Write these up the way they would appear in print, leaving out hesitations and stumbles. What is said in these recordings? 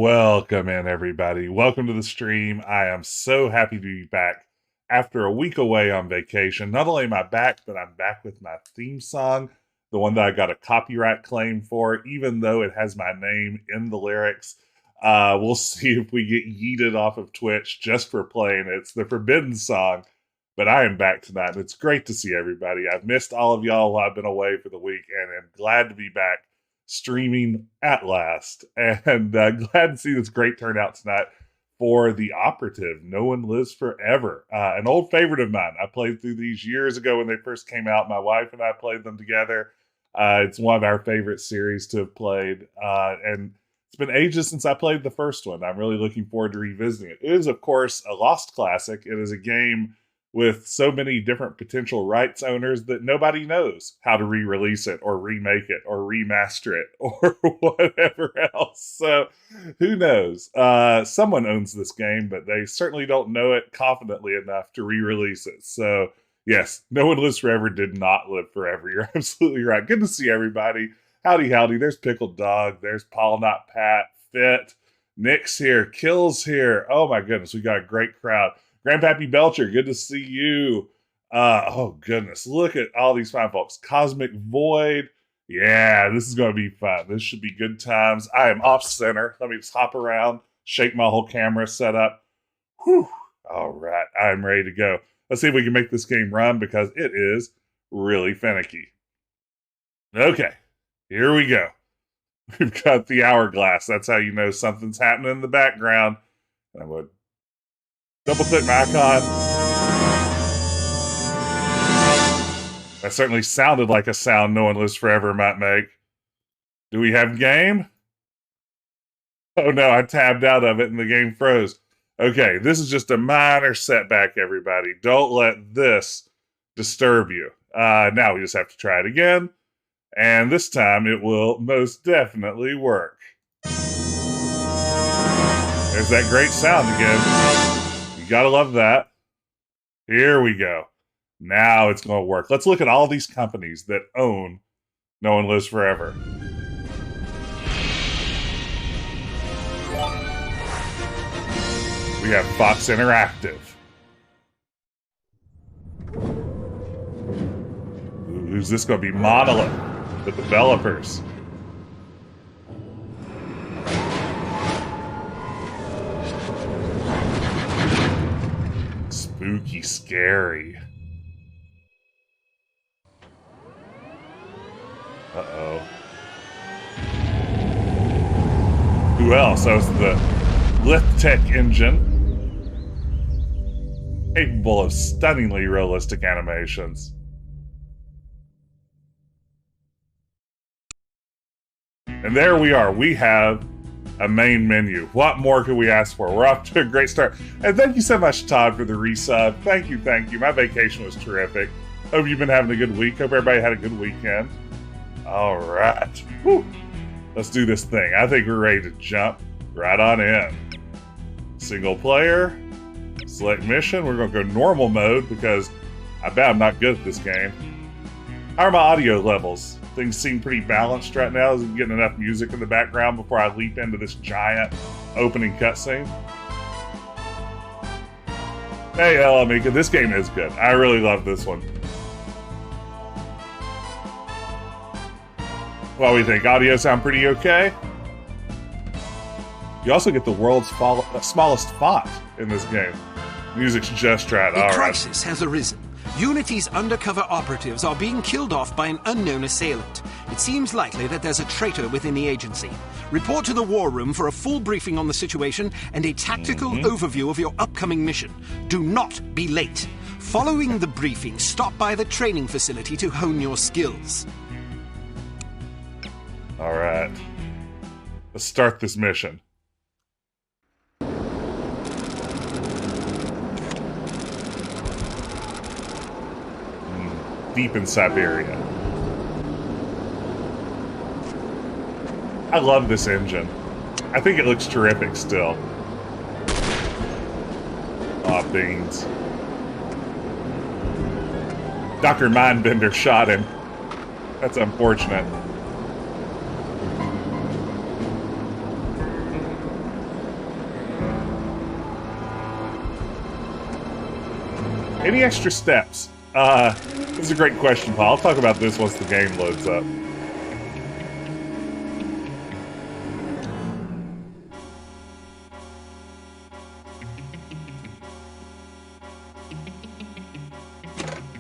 Welcome in, everybody. Welcome to the stream. I am so happy to be back after a week away on vacation. Not only am I back, but I'm back with my theme song, the one that I got a copyright claim for, even though it has my name in the lyrics. We'll see if we get yeeted off of Twitch just for playing it. It's the Forbidden song, but I am back tonight, and it's great to see everybody. I've missed all of y'all while I've been away for the week, and I'm glad to be back streaming at last, and glad to see this great turnout tonight for the Operative. No One Lives Forever, an old favorite of mine. I played through these years ago when they first came out. My wife and I played them together. It's one of our favorite series to have played, and it's been ages since I played the first one. I'm really looking forward to revisiting it. It is, of course, a lost classic. It is a game with so many different potential rights owners that nobody knows how to re-release it or remake it or remaster it or whatever else. So who knows? Someone owns this game, but they certainly don't know it confidently enough to re-release it. So yes, No One Lives Forever did not live forever. You're absolutely right. Good to see everybody. Howdy, howdy. There's Pickled Dog. There's Paul Not Pat. Fit. Nick's here. Kill's here. Oh my goodness. We got a great crowd. Grandpappy Belcher, good to see you. Oh, goodness. Look at all these fine folks. Cosmic Void. Yeah, this is going to be fun. This should be good times. I am off center. Let me just hop around, shake my whole camera setup. Whew. All right, I'm ready to go. Let's see if we can make this game run because it is really finicky. Okay, here we go. We've got the hourglass. That's how you know something's happening in the background. I would double click my icon. That certainly sounded like a sound No One Lives Forever might make. Do we have game? Oh no, I tabbed out of it and the game froze. Okay, this is just a minor setback, everybody. Don't let this disturb you. Now we just have to try it again. And this time it will most definitely work. There's that great sound again. You gotta love that. Here we go. Now it's going to work. Let's look at all these companies that own No One Lives Forever. We have Fox Interactive. Who's this going to be? Monolith, the developers. Spooky Scary. Uh-oh. Who else? That was the Lithtech engine. Capable of stunningly realistic animations. And there we are. We have a main menu. What more could we ask for? We're off to a great start. And thank you so much, Todd, for the resub. Thank you, thank you. My vacation was terrific. Hope you've been having a good week. Hope everybody had a good weekend. All right. Whew. Let's do this thing. I think we're ready to jump right on in. Single player. Select mission. We're going to go normal mode because I bet I'm not good at this game. How are my audio levels? Things seem pretty balanced right now. Is getting enough music in the background before I leap into this giant opening cutscene? Hey, hello, Mika. This game is good. I really love this one. What do we think? Audio sound pretty okay? You also get the world's smallest font in this game. Music's just right. A crisis has arisen. Unity's undercover operatives are being killed off by an unknown assailant. It seems likely that there's a traitor within the agency. Report to the war room for a full briefing on the situation and a tactical overview of your upcoming mission. Do not be late. Following the briefing, stop by the training facility to hone your skills. All right. Let's start this mission. Deep in Siberia. I love this engine. I think it looks terrific still. Aw, beans. Dr. Mindbender shot him. That's unfortunate. Any extra steps? This is a great question, Paul. I'll talk about this once the game loads up.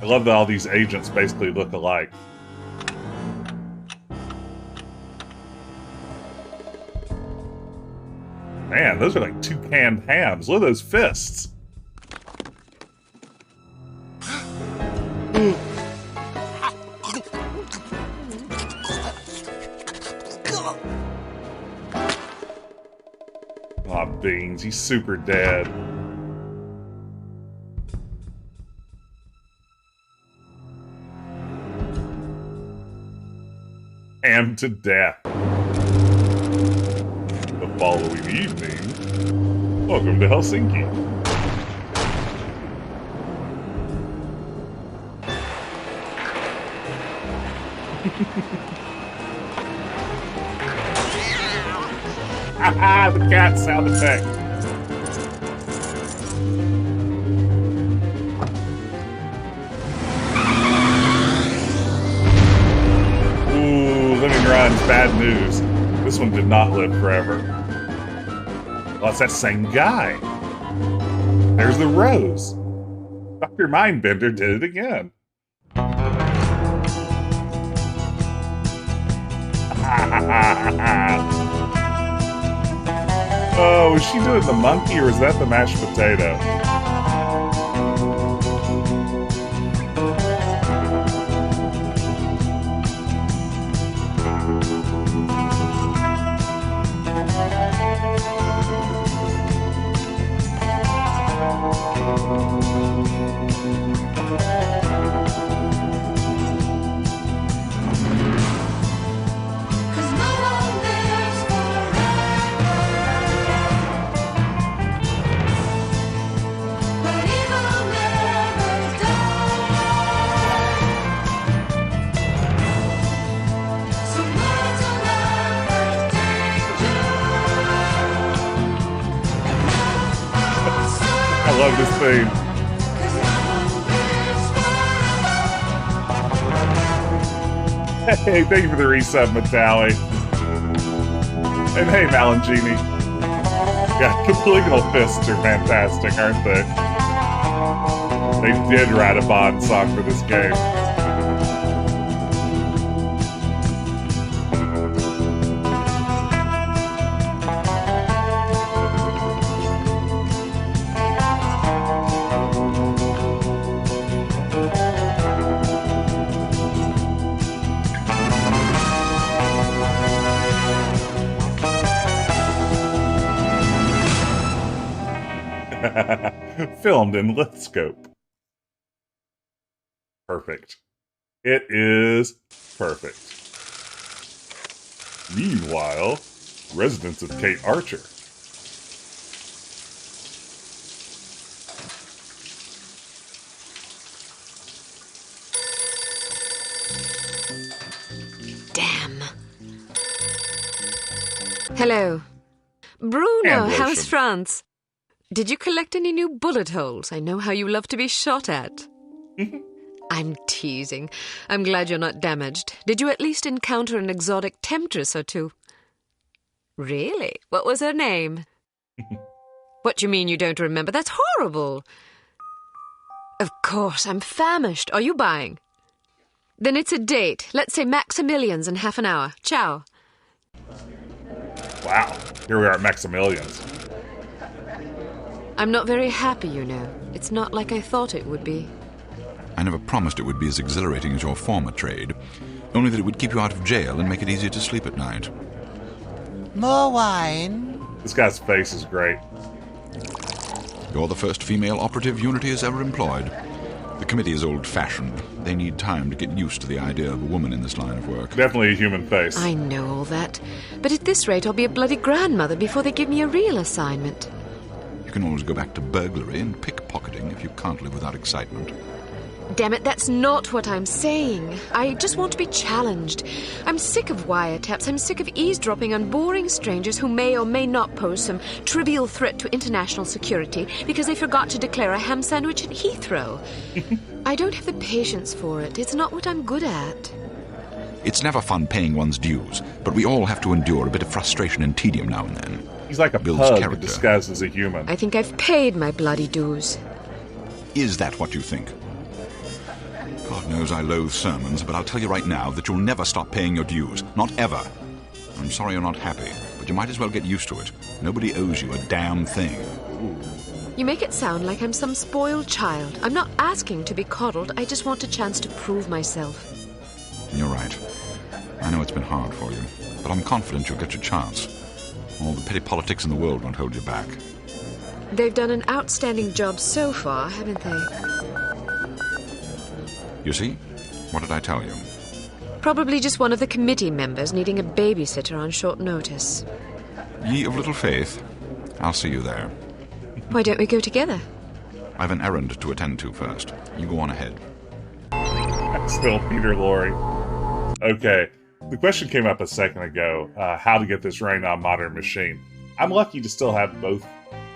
I love that all these agents basically look alike. Man, those are like two canned hams. Look at those fists. Aw, Beans, he's super dead. Ham to death. The following evening, welcome to Helsinki. The cat sound effect. Ooh, living runs, bad news. This one did not live forever. Well, it's that same guy. There's the rose. Dr. Mindbender did it again. Oh, was she doing the monkey or was that the mashed potato? I love this theme. Hey, thank you for the resub, Matali. And hey, Malangini. Yeah, the polygonal fists are fantastic, aren't they? They did write a Bond song for this game. Filmed in lithoscope. Perfect. It is perfect. Meanwhile, residents of Cate Archer. Damn. Hello. Bruno, how's France? Did you collect any new bullet holes? I know how you love to be shot at. I'm teasing. I'm glad you're not damaged. Did you at least encounter an exotic temptress or two? Really? What was her name? What do you mean you don't remember? That's horrible. Of course, I'm famished. Are you buying? Then it's a date. Let's say Maximilian's in half an hour. Ciao. Wow, here we are at Maximilian's. I'm not very happy, you know. It's not like I thought it would be. I never promised it would be as exhilarating as your former trade, only that it would keep you out of jail and make it easier to sleep at night. More wine? This guy's face is great. You're the first female operative Unity has ever employed. The committee is old-fashioned. They need time to get used to the idea of a woman in this line of work. Definitely a human face. I know all that. But at this rate, I'll be a bloody grandmother before they give me a real assignment. You can always go back to burglary and pickpocketing if you can't live without excitement. Damn it, that's not what I'm saying. I just want to be challenged. I'm sick of wiretaps. I'm sick of eavesdropping on boring strangers who may or may not pose some trivial threat to international security because they forgot to declare a ham sandwich at Heathrow. I don't have the patience for it. It's not what I'm good at. It's never fun paying one's dues, but we all have to endure a bit of frustration and tedium now and then. He's like a pug disguised as a human. I think I've paid my bloody dues. Is that what you think? God knows I loathe sermons, but I'll tell you right now that you'll never stop paying your dues. Not ever. I'm sorry you're not happy, but you might as well get used to it. Nobody owes you a damn thing. You make it sound like I'm some spoiled child. I'm not asking to be coddled. I just want a chance to prove myself. You're right. I know it's been hard for you, but I'm confident you'll get your chance. All the petty politics in the world won't hold you back. They've done an outstanding job so far, haven't they? You see? What did I tell you? Probably just one of the committee members needing a babysitter on short notice. Ye of little faith. I'll see you there. Why don't we go together? I've an errand to attend to first. You go on ahead. Still Peter Lorre. Okay. The question came up a second ago, how to get this running on modern machine. I'm lucky to still have both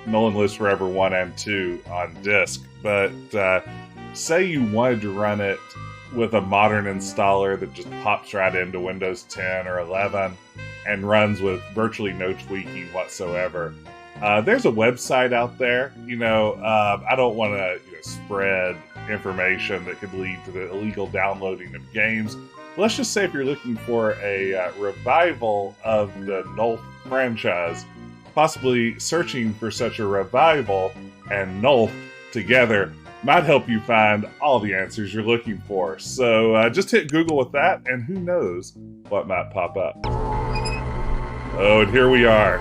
Nolan Lives Forever 1 and 2 on disk, but say you wanted to run it with a modern installer that just pops right into Windows 10 or 11 and runs with virtually no tweaking whatsoever. There's a website out there. I don't want to spread information that could lead to the illegal downloading of games. Let's just say if you're looking for a revival of the Nulf franchise, possibly searching for such a revival and Nulf together might help you find all the answers you're looking for. So just hit Google with that, and who knows what might pop up. Oh, and here we are.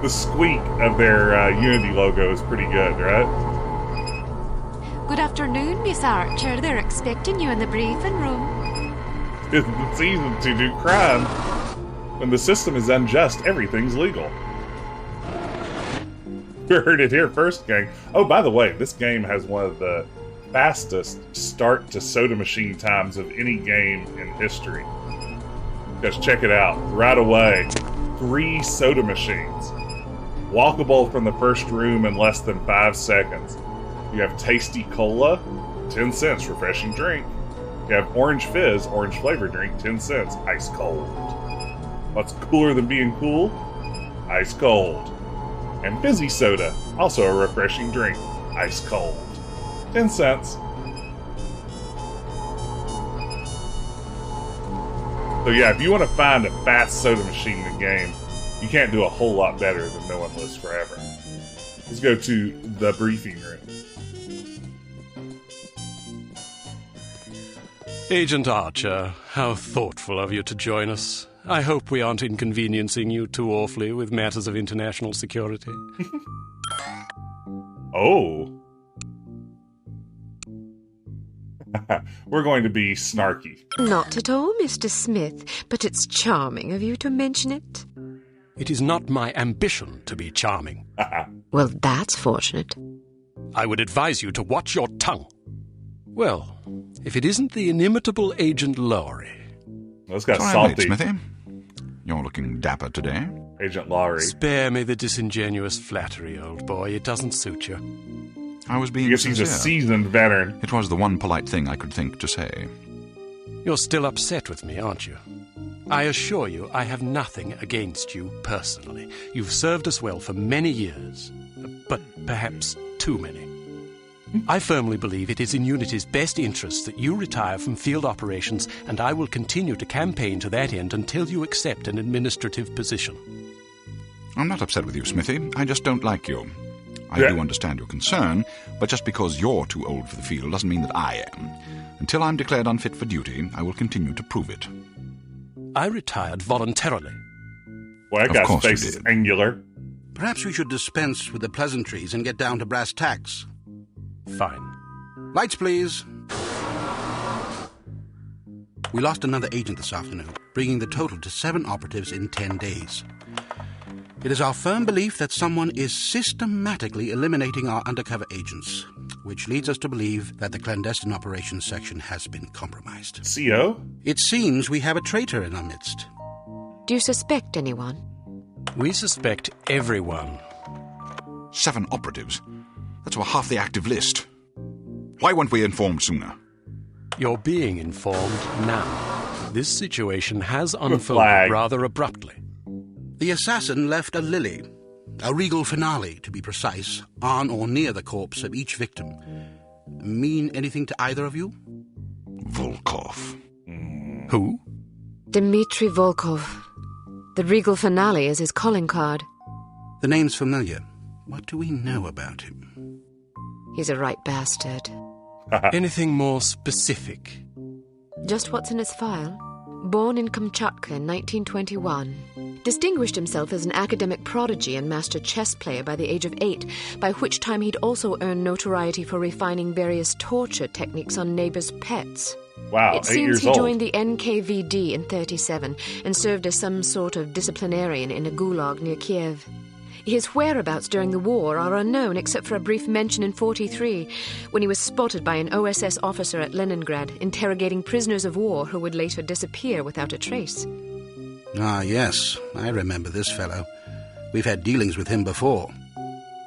The squeak of their Unity logo is pretty good, right? Good afternoon, Miss Archer. They're expecting you in the briefing room. It's easy to do crime. When the system is unjust, everything's legal. You heard it here first, gang. Oh, by the way, this game has one of the fastest start to soda machine times of any game in history. Just check it out. Right away, 3 soda machines. Walkable from the first room in less than 5 seconds. You have Tasty Cola, 10 cents, refreshing drink. You have Orange Fizz, orange flavor drink, 10 cents, ice cold. What's cooler than being cool? Ice cold. And Fizzy Soda, also a refreshing drink, ice cold. 10 cents. So yeah, if you want to find a fast soda machine in the game, you can't do a whole lot better than No One Lives Forever. Let's go to the briefing room. Agent Archer, how thoughtful of you to join us. I hope we aren't inconveniencing you too awfully with matters of international security. Oh. We're going to be snarky. Not at all, Mr. Smith, but it's charming of you to mention it. It is not my ambition to be charming. Well, that's fortunate. I would advise you to watch your tongue. Well, if it isn't the inimitable Agent Lowry. Those got Sorry, salty. Late, Smithy. You're looking dapper today. Agent Lowry. Spare me the disingenuous flattery, old boy. It doesn't suit you. I was being I guess he's a sincere. seasoned veteran. It was the one polite thing I could think to say. You're still upset with me, aren't you? I assure you I have nothing against you personally. You've served us well for many years, but perhaps too many. I firmly believe it is in Unity's best interest that you retire from field operations, and I will continue to campaign to that end until you accept an administrative position. I'm not upset with you, Smithy. I just don't like you. I do understand your concern, but just because you're too old for the field doesn't mean that I am. Until I'm declared unfit for duty, I will continue to prove it. I retired voluntarily. Well, that Of guy's course you face is did. angular. Perhaps we should dispense with the pleasantries and get down to brass tacks. Fine. Lights, please. We lost another agent this afternoon, bringing the total to 7 operatives in 10 days. It is our firm belief that someone is systematically eliminating our undercover agents, which leads us to believe that the clandestine operations section has been compromised. CO? It seems we have a traitor in our midst. Do you suspect anyone? We suspect everyone. 7 operatives. That's over half the active list. Why weren't we informed sooner? You're being informed now. This situation has unfolded rather abruptly. The assassin left a lily, a regal finale, to be precise, on or near the corpse of each victim. Mean anything to either of you? Volkov. Who? Dmitry Volkov. The regal finale is his calling card. The name's familiar. What do we know about him? He's a right bastard. Anything more specific? Just what's in his file. Born in Kamchatka in 1921. Distinguished himself as an academic prodigy and master chess player by the age of 8, by which time he'd also earned notoriety for refining various torture techniques on neighbors' pets. Wow, it 8 seems years he old. joined the NKVD in 1937 and served as some sort of disciplinarian in a gulag near Kiev. His whereabouts during the war are unknown except for a brief mention in 1943 when he was spotted by an OSS officer at Leningrad interrogating prisoners of war who would later disappear without a trace. Ah, yes, I remember this fellow. We've had dealings with him before.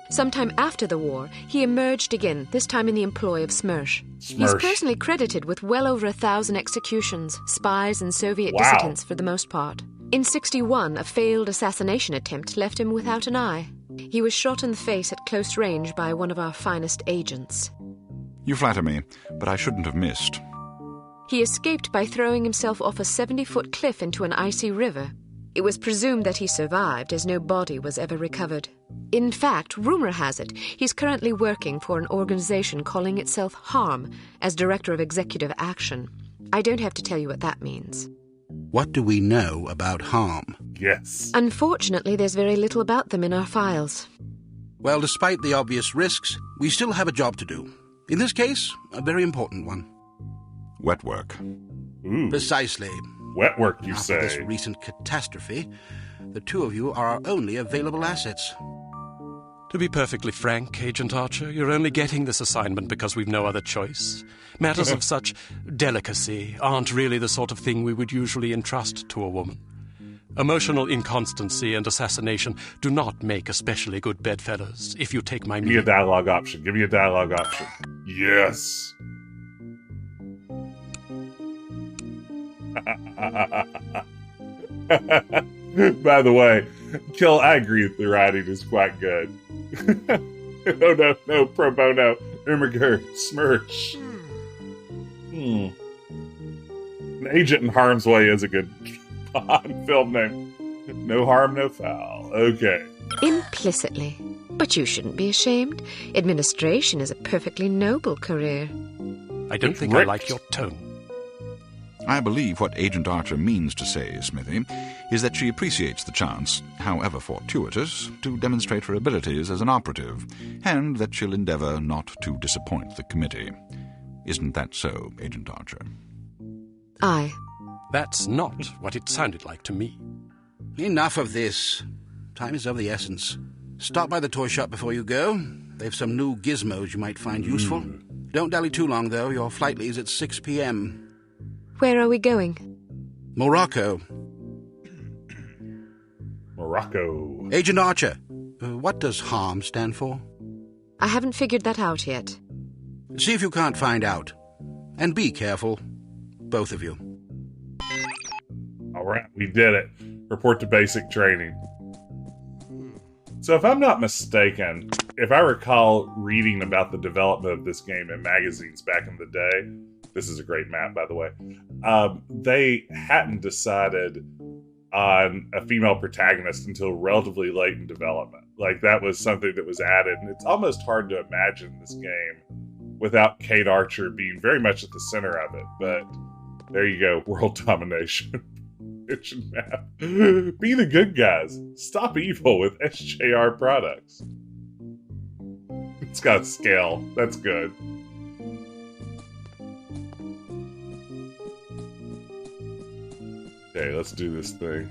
Sometime after the war, he emerged again, this time in the employ of SMERSH. He's personally credited with well over 1,000 executions, spies and Soviet dissidents for the most part. In 1961, a failed assassination attempt left him without an eye. He was shot in the face at close range by one of our finest agents. You flatter me, but I shouldn't have missed. He escaped by throwing himself off a 70-foot cliff into an icy river. It was presumed that he survived, as no body was ever recovered. In fact, rumor has it, he's currently working for an organization calling itself H.A.R.M. as Director of Executive Action. I don't have to tell you what that means. What do we know about H.A.R.M? Yes. Unfortunately, there's very little about them in our files. Well, despite the obvious risks, we still have a job to do. In this case, a very important one. Wet work. Ooh. Precisely. Wet work, you After this say? recent catastrophe, the two of you are our only available assets. To be perfectly frank, Agent Archer, you're only getting this assignment because we've no other choice. Matters of such delicacy aren't really the sort of thing we would usually entrust to a woman. Emotional inconstancy and assassination do not make especially good bedfellows, if you take my Give me a meaning. dialogue option. Give me a dialogue option. Yes. By the way, I agree that the writing is quite good. no, pro bono, Ermiger, Smirch. An agent in harm's way is a good Bond film name. No harm, no foul. Okay. Implicitly. But you shouldn't be ashamed. Administration is a perfectly noble career. I don't think I like your tone. I believe what Agent Archer means to say, Smithy, is that she appreciates the chance, however fortuitous, to demonstrate her abilities as an operative, and that she'll endeavor not to disappoint the committee. Isn't that so, Agent Archer? Aye. That's not what it sounded like to me. Enough of this. Time is of the essence. Stop by the toy shop before you go. They've some new gizmos you might find useful. Don't dally too long, though. Your flight leaves at 6 p.m. Where are we going? Morocco. Morocco. Agent Archer, what does H.A.R.M stand for? I haven't figured that out yet. See if you can't find out. And be careful. Both of you. All right, we did it. Report to basic training. So if I'm not mistaken, if I recall reading about the development of this game in magazines back in the day, this is a great map, by the way, they hadn't decided on a female protagonist until relatively late in development. Like, that was something that was added, and it's almost hard to imagine this game without Cate Archer being very much at the center of it. But there you go, world domination. Mission map. Be the good guys. Stop evil with H.A.R. products. It's got a scale. That's good. Okay, let's do this thing.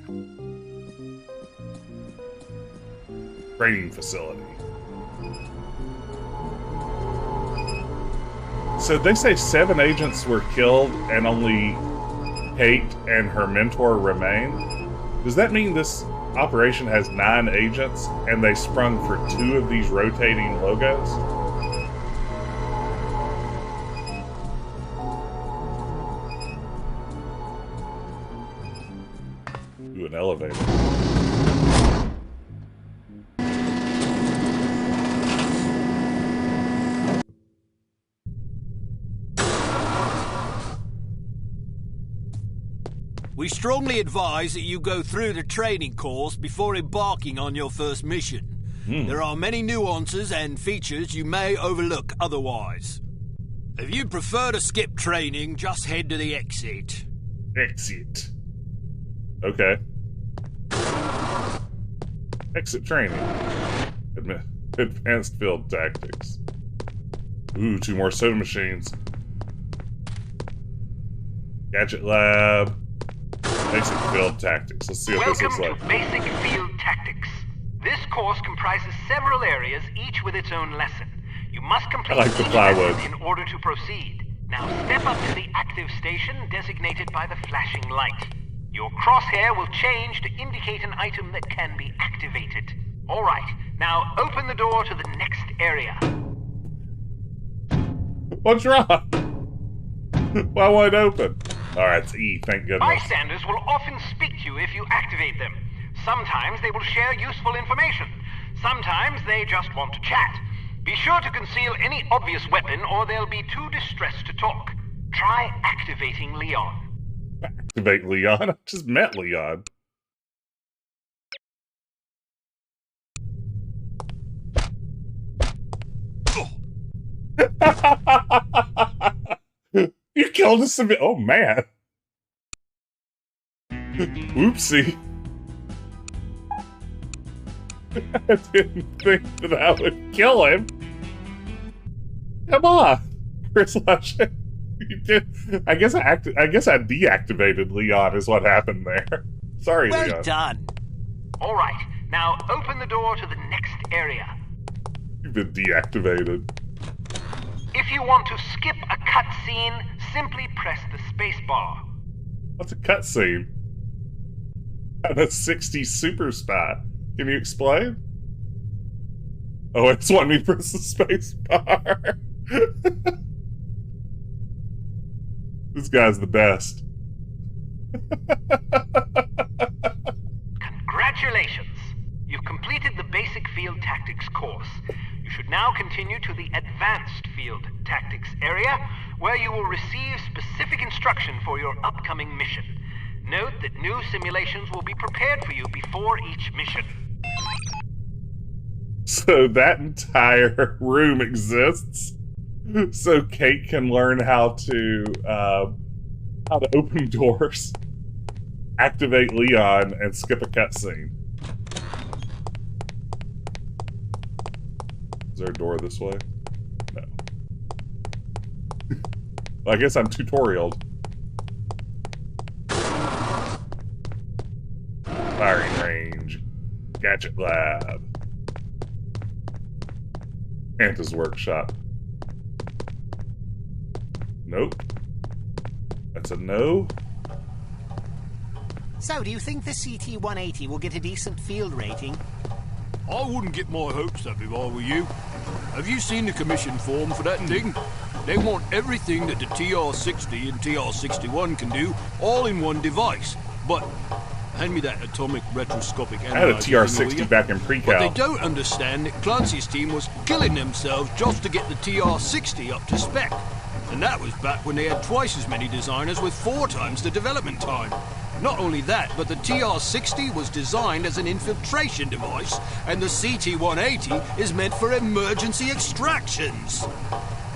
training facility. So they say 7 agents were killed and only Cate and her mentor remain. Does that mean this operation has 9 agents and they sprung for 2 of these rotating logos? Ooh, an elevator. We strongly advise that you go through the training course before embarking on your first mission. There are many nuances and features you may overlook otherwise. If you prefer to skip training, just head to the exit. Exit. Okay. Exit training. Advanced field tactics. Ooh, 2 more soda machines. Gadget lab. Basic field tactics. Let's see what this looks like. Welcome to Basic Field Tactics. This course comprises several areas, each with its own lesson. You must complete each lesson in order to proceed. Now step up to the active station designated by the flashing light. Your crosshair will change to indicate an item that can be activated. All right, now open the door to the next area. What's wrong? Why won't it open? Alright, it's E, thank goodness. Bystanders will often speak to you if you activate them. Sometimes they will share useful information. Sometimes they just want to chat. Be sure to conceal any obvious weapon or they'll be too distressed to talk. Try activating Leon. Activate Leon? I just met Leon. You killed us a bit. Oh man. Oopsie. I didn't think that I would kill him. Come on, Chris Lusher. You did. I guess I deactivated Leon. Is what happened there. Sorry, well Leon. Done. All right, now open the door to the next area. You've been deactivated. If you want to skip a cutscene, simply press the space bar. What's a cutscene? I'm a 60s super spy. Can you explain? Oh, it's wanting me to press the space bar. This guy's the best. Congratulations! You've completed the Basic Field Tactics course. You should now continue to the Advanced Field Tactics area, where you will receive specific instruction for your upcoming mission. Note that new simulations will be prepared for you before each mission. So that entire room exists so Cate can learn how to open doors, activate Leon, and skip a cutscene. Is there a door this way? No. Well, I guess I'm tutorialed. Firing range. Gadget lab. Anta's workshop. Nope. That's a no. So, do you think the CT-180 will get a decent field rating? I wouldn't get my hopes up if I were you. Have you seen the commission form for that thing? They want everything that the TR-60 and TR-61 can do, all in one device. But hand me that atomic retroscopic analyzer. I had a TR-60 back in pre-cal. But they don't understand that Clancy's team was killing themselves just to get the TR-60 up to spec. And that was back when they had twice as many designers with 4 times the development time. Not only that, but the TR-60 was designed as an infiltration device, and the CT-180 is meant for emergency extractions.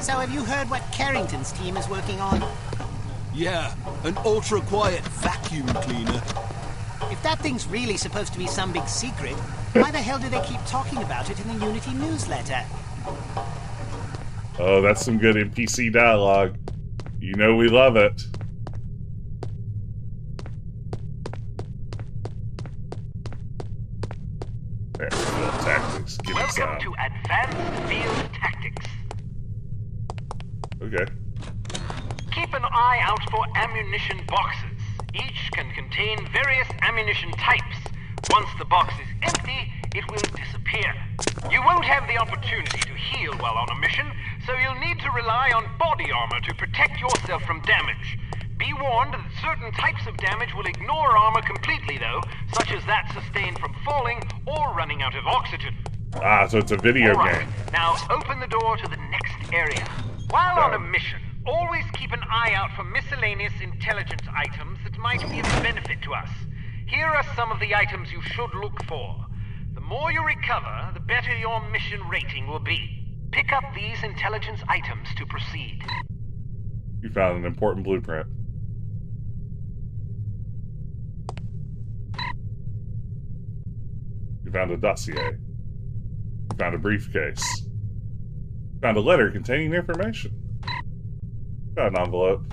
So have you heard what Carrington's team is working on? Yeah, an ultra-quiet vacuum cleaner. If that thing's really supposed to be some big secret, why the hell do they keep talking about it in the Unity newsletter? Oh, that's some good NPC dialogue. You know we love it. There's field tactics. some. To advanced field tactics. Okay. Keep an eye out for ammunition boxes. Each can contain various ammunition types. Once the box is empty, it will disappear. You won't have the opportunity to heal while on a mission, so you'll need to rely on body armor to protect yourself from damage. Be warned that certain types of damage will ignore armor completely, though, such as that sustained from falling or running out of oxygen. Ah, so it's a video game. Now open the door to the next area. While on a mission, always keep an eye out for miscellaneous intelligence items that might be of benefit to us. Here are some of the items you should look for. The more you recover, the better your mission rating will be. Pick up these intelligence items to proceed. You found an important blueprint. You found a dossier. You found a briefcase. You found a letter containing information. You found an envelope.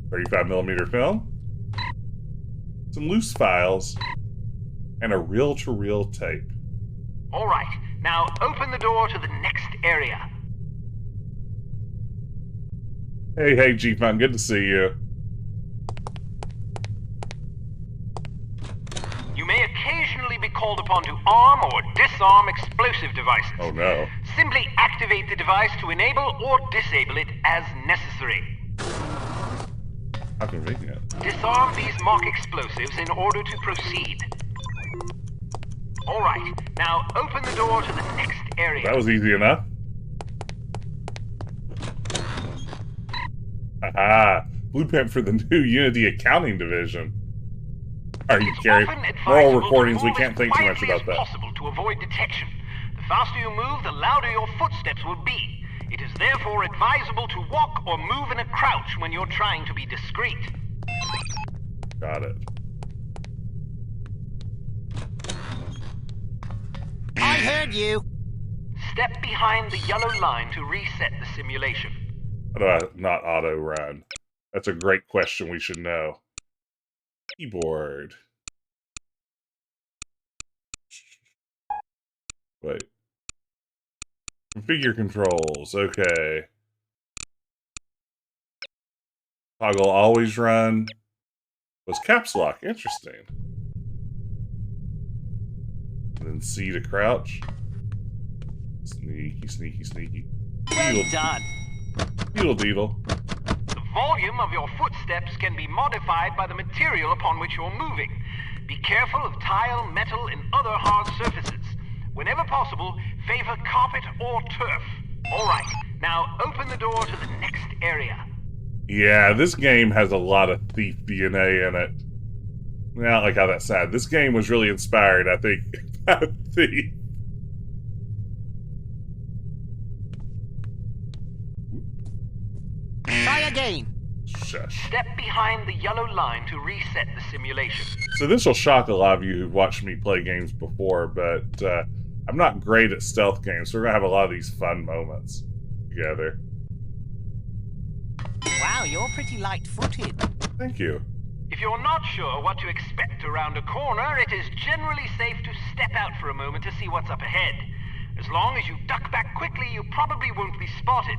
35mm film. Some loose files. And a reel-to-reel tape. All right. Now open the door to the next area. Hey, G-Fun, good to see you. You may occasionally be called upon to arm or disarm explosive devices. Oh no. Simply activate the device to enable or disable it as necessary. How convenient. Disarm these mock explosives in order to proceed. All right, now open the door to the next area. That was easy enough. Aha! Blueprint for the new Unity accounting division. Are you kidding? Moral recordings, we can't think too much about that. Possible to avoid detection. The faster you move, the louder your footsteps will be. It is therefore advisable to walk or move in a crouch when you're trying to be discreet. Got it. I heard you. Step behind the yellow line to reset the simulation. How do I not auto-run? That's a great question we should know. Keyboard. Wait. Configure controls. Okay. Toggle always run. Was caps lock. Interesting. And then C to crouch. Sneaky, sneaky, sneaky. Well done. Deedle, deedle. The volume of your footsteps can be modified by the material upon which you're moving. Be careful of tile, metal, and other hard surfaces. Whenever possible, favor carpet or turf. All right, now open the door to the next area. Yeah, this game has a lot of thief DNA in it. I don't like how that's sad. This game was really inspired, I think, by Thief. Try again. Shush. Step behind the yellow line to reset the simulation. So this will shock a lot of you who've watched me play games before, but I'm not great at stealth games, so we're going to have a lot of these fun moments together. Wow, you're pretty light-footed. Thank you. If you're not sure what to expect around a corner, it is generally safe to step out for a moment to see what's up ahead. As long as you duck back quickly, you probably won't be spotted.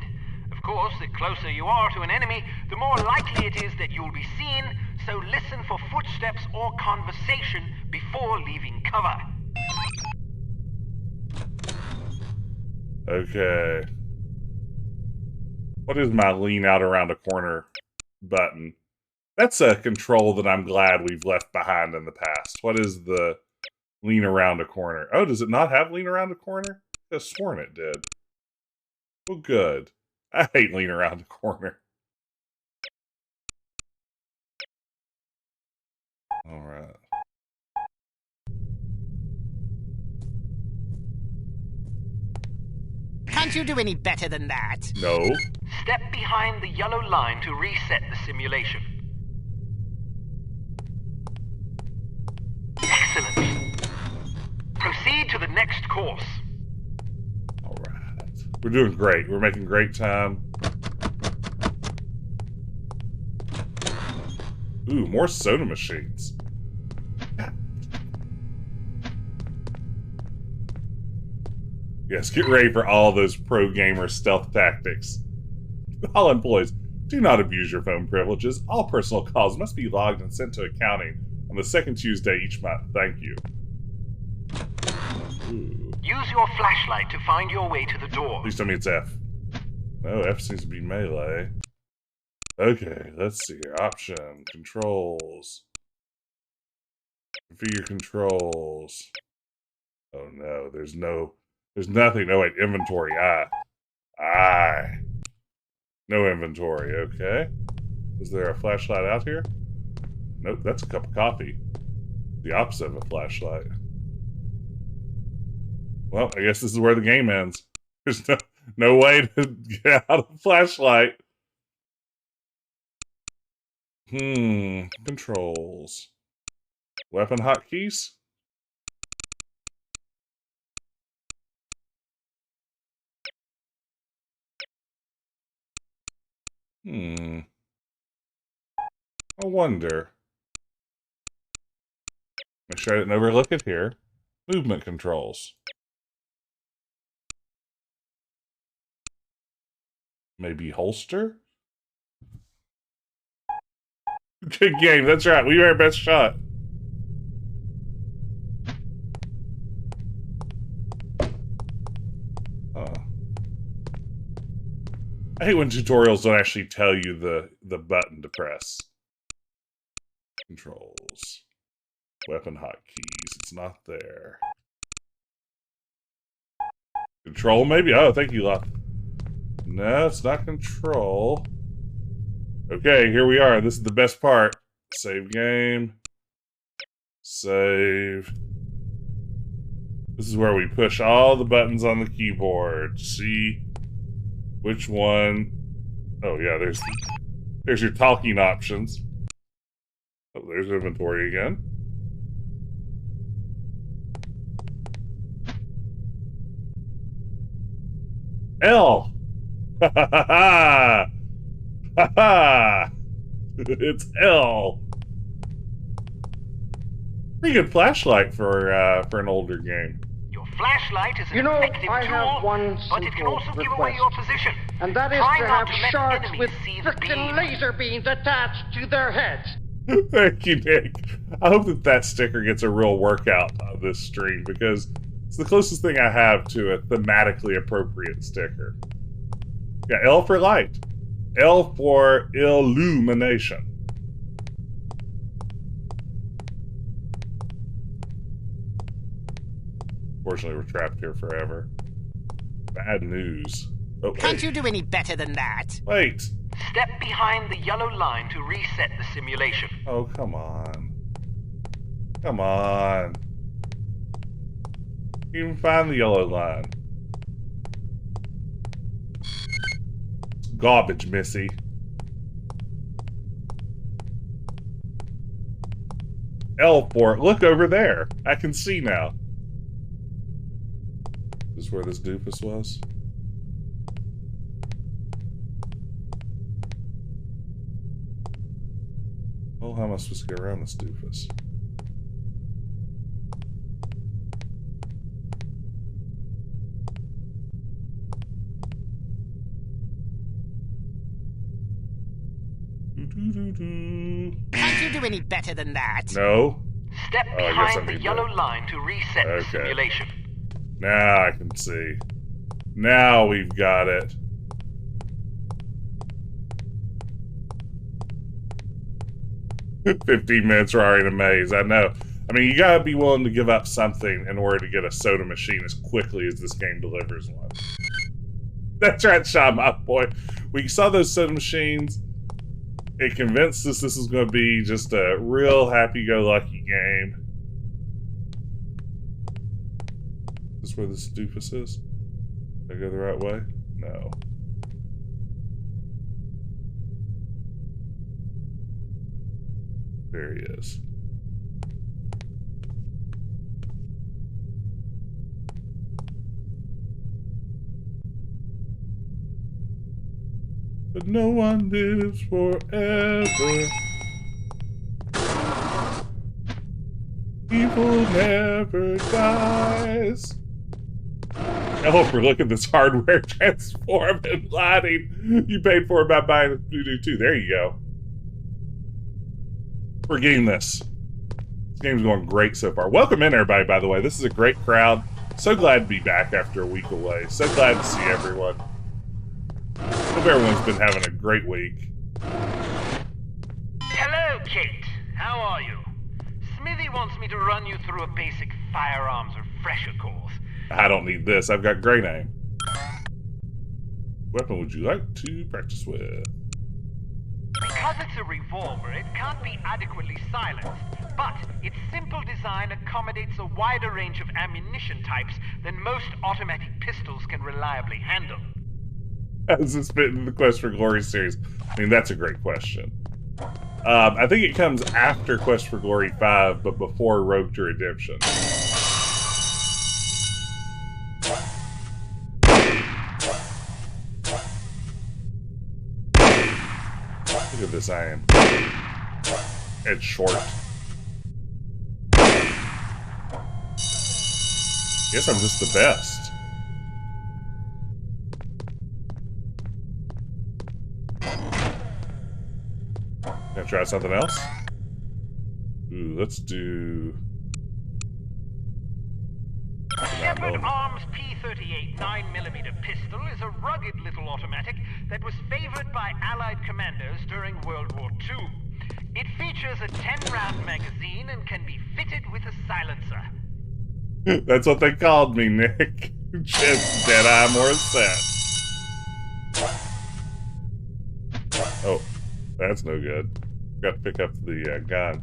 Of course, the closer you are to an enemy, the more likely it is that you'll be seen, so listen for footsteps or conversation before leaving cover. Okay. What is my lean out around a corner button? That's a control that I'm glad we've left behind in the past. What is the lean around a corner? Oh, does it not have lean around a corner? I could have sworn it did. Well, good. I hate lean around the corner. Alright. Can't you do any better than that? No. Step behind the yellow line to reset the simulation. Excellent. Proceed to the next course. Alright. We're doing great. We're making great time. Ooh, more soda machines. Yes, get ready for all those pro gamer stealth tactics. All employees, do not abuse your phone privileges. All personal calls must be logged and sent to accounting on the second Tuesday each month. Thank you. Ooh. Use your flashlight to find your way to the door. Please tell me it's F. No, F seems to be melee. Okay, let's see here. Option, controls. Configure controls. Oh no, there's nothing. No, wait, inventory. No inventory, okay. Is there a flashlight out here? Nope, that's a cup of coffee. The opposite of a flashlight. Well, I guess this is where the game ends. There's no way to get out of the flashlight. Controls. Weapon hotkeys? I wonder. Make sure I didn't overlook it here. Movement controls. Maybe holster? Good game, that's right. We were our best shot. I hate when tutorials don't actually tell you the button to press. Controls. Weapon hotkeys. It's not there. Control, maybe? Oh, thank you, Locke. No, it's not control. Okay, here we are. This is the best part. Save game. Save. This is where we push all the buttons on the keyboard. See which one. Oh yeah, there's your talking options. Oh, there's inventory again. L. Ha ha ha ha ha! It's L. Pretty good flashlight for an older game. Your flashlight is an effective tool, but it can also give away your position. And that is Try to not have to let sharks enemies with see the frickin' beam. laser beams attached to their heads. Thank you, Nick. I hope that sticker gets a real workout on this stream, because it's the closest thing I have to a thematically appropriate sticker. Yeah, L for light. L for illumination. Fortunately, we're trapped here forever. Bad news. Oh, Can't you do any better than that? Wait. Step behind the yellow line to reset the simulation. Oh, come on. Come on. You can find the yellow line. Garbage, Missy. L for it. Look over there. I can see now. This is where this doofus was. Well, how am I supposed to get around this doofus? Can't you do any better than that? No. Step behind the yellow line to reset the simulation. Now I can see. Now we've got it. "15 minutes are already in a maze." I know. I mean, you gotta be willing to give up something in order to get a soda machine as quickly as this game delivers one. That's right, Sean, my boy. We saw those soda machines. It convinced us this was going to be just a real happy-go-lucky game. Is this where this doofus is? Did I go the right way? No. There he is. But no one lives forever. Evil never dies. Oh, for look at this hardware transform and lighting. You paid for it by buying a Voodoo 2. There you go. We're getting this. This game's going great so far. Welcome in, everybody, by the way. This is a great crowd. So glad to be back after a week away. So glad to see everyone. Hope everyone's been having a great week. Hello, Cate. How are you? Smithy wants me to run you through a basic firearms refresher course. I don't need this. I've got great aim. Weapon would you like to practice with? Because it's a revolver, it can't be adequately silenced, but its simple design accommodates a wider range of ammunition types than most automatic pistols can reliably handle. How does this fit into the Quest for Glory series? I mean, that's a great question. I think it comes after Quest for Glory 5, but before Rogue to Redemption. Look at this iron. It's short. Guess I'm just the best. Gonna try something else? Ooh, let's do... Leopard Arms P38 9mm pistol is a rugged little automatic that was favored by Allied commanders during World War II. It features a 10-round magazine and can be fitted with a silencer. That's what they called me, Nick. Just Deadeye Morissette. Oh, that's no good. Got to pick up the gun.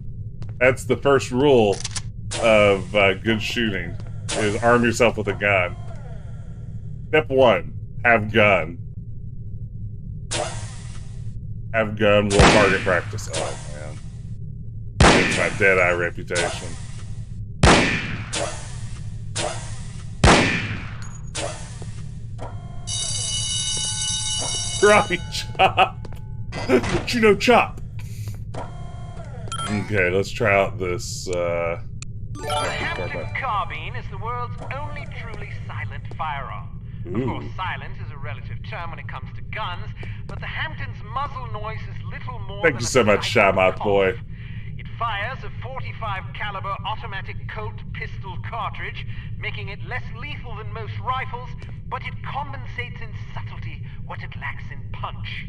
That's the first rule of good shooting, is arm yourself with a gun. Step 1, have gun. Have gun, will target practice. Oh, man. It's my Deadeye reputation. Karate chop. But you know chop. Okay, let's try out this, The Hampton carbine is the world's only truly silent firearm. Of course, silent is a relative term when it comes to guns, but the Hampton's muzzle noise is little more Thank than you so much, Shamat boy. It fires a .45 caliber automatic Colt pistol cartridge, making it less lethal than most rifles, but it compensates in subtlety what it lacks in punch.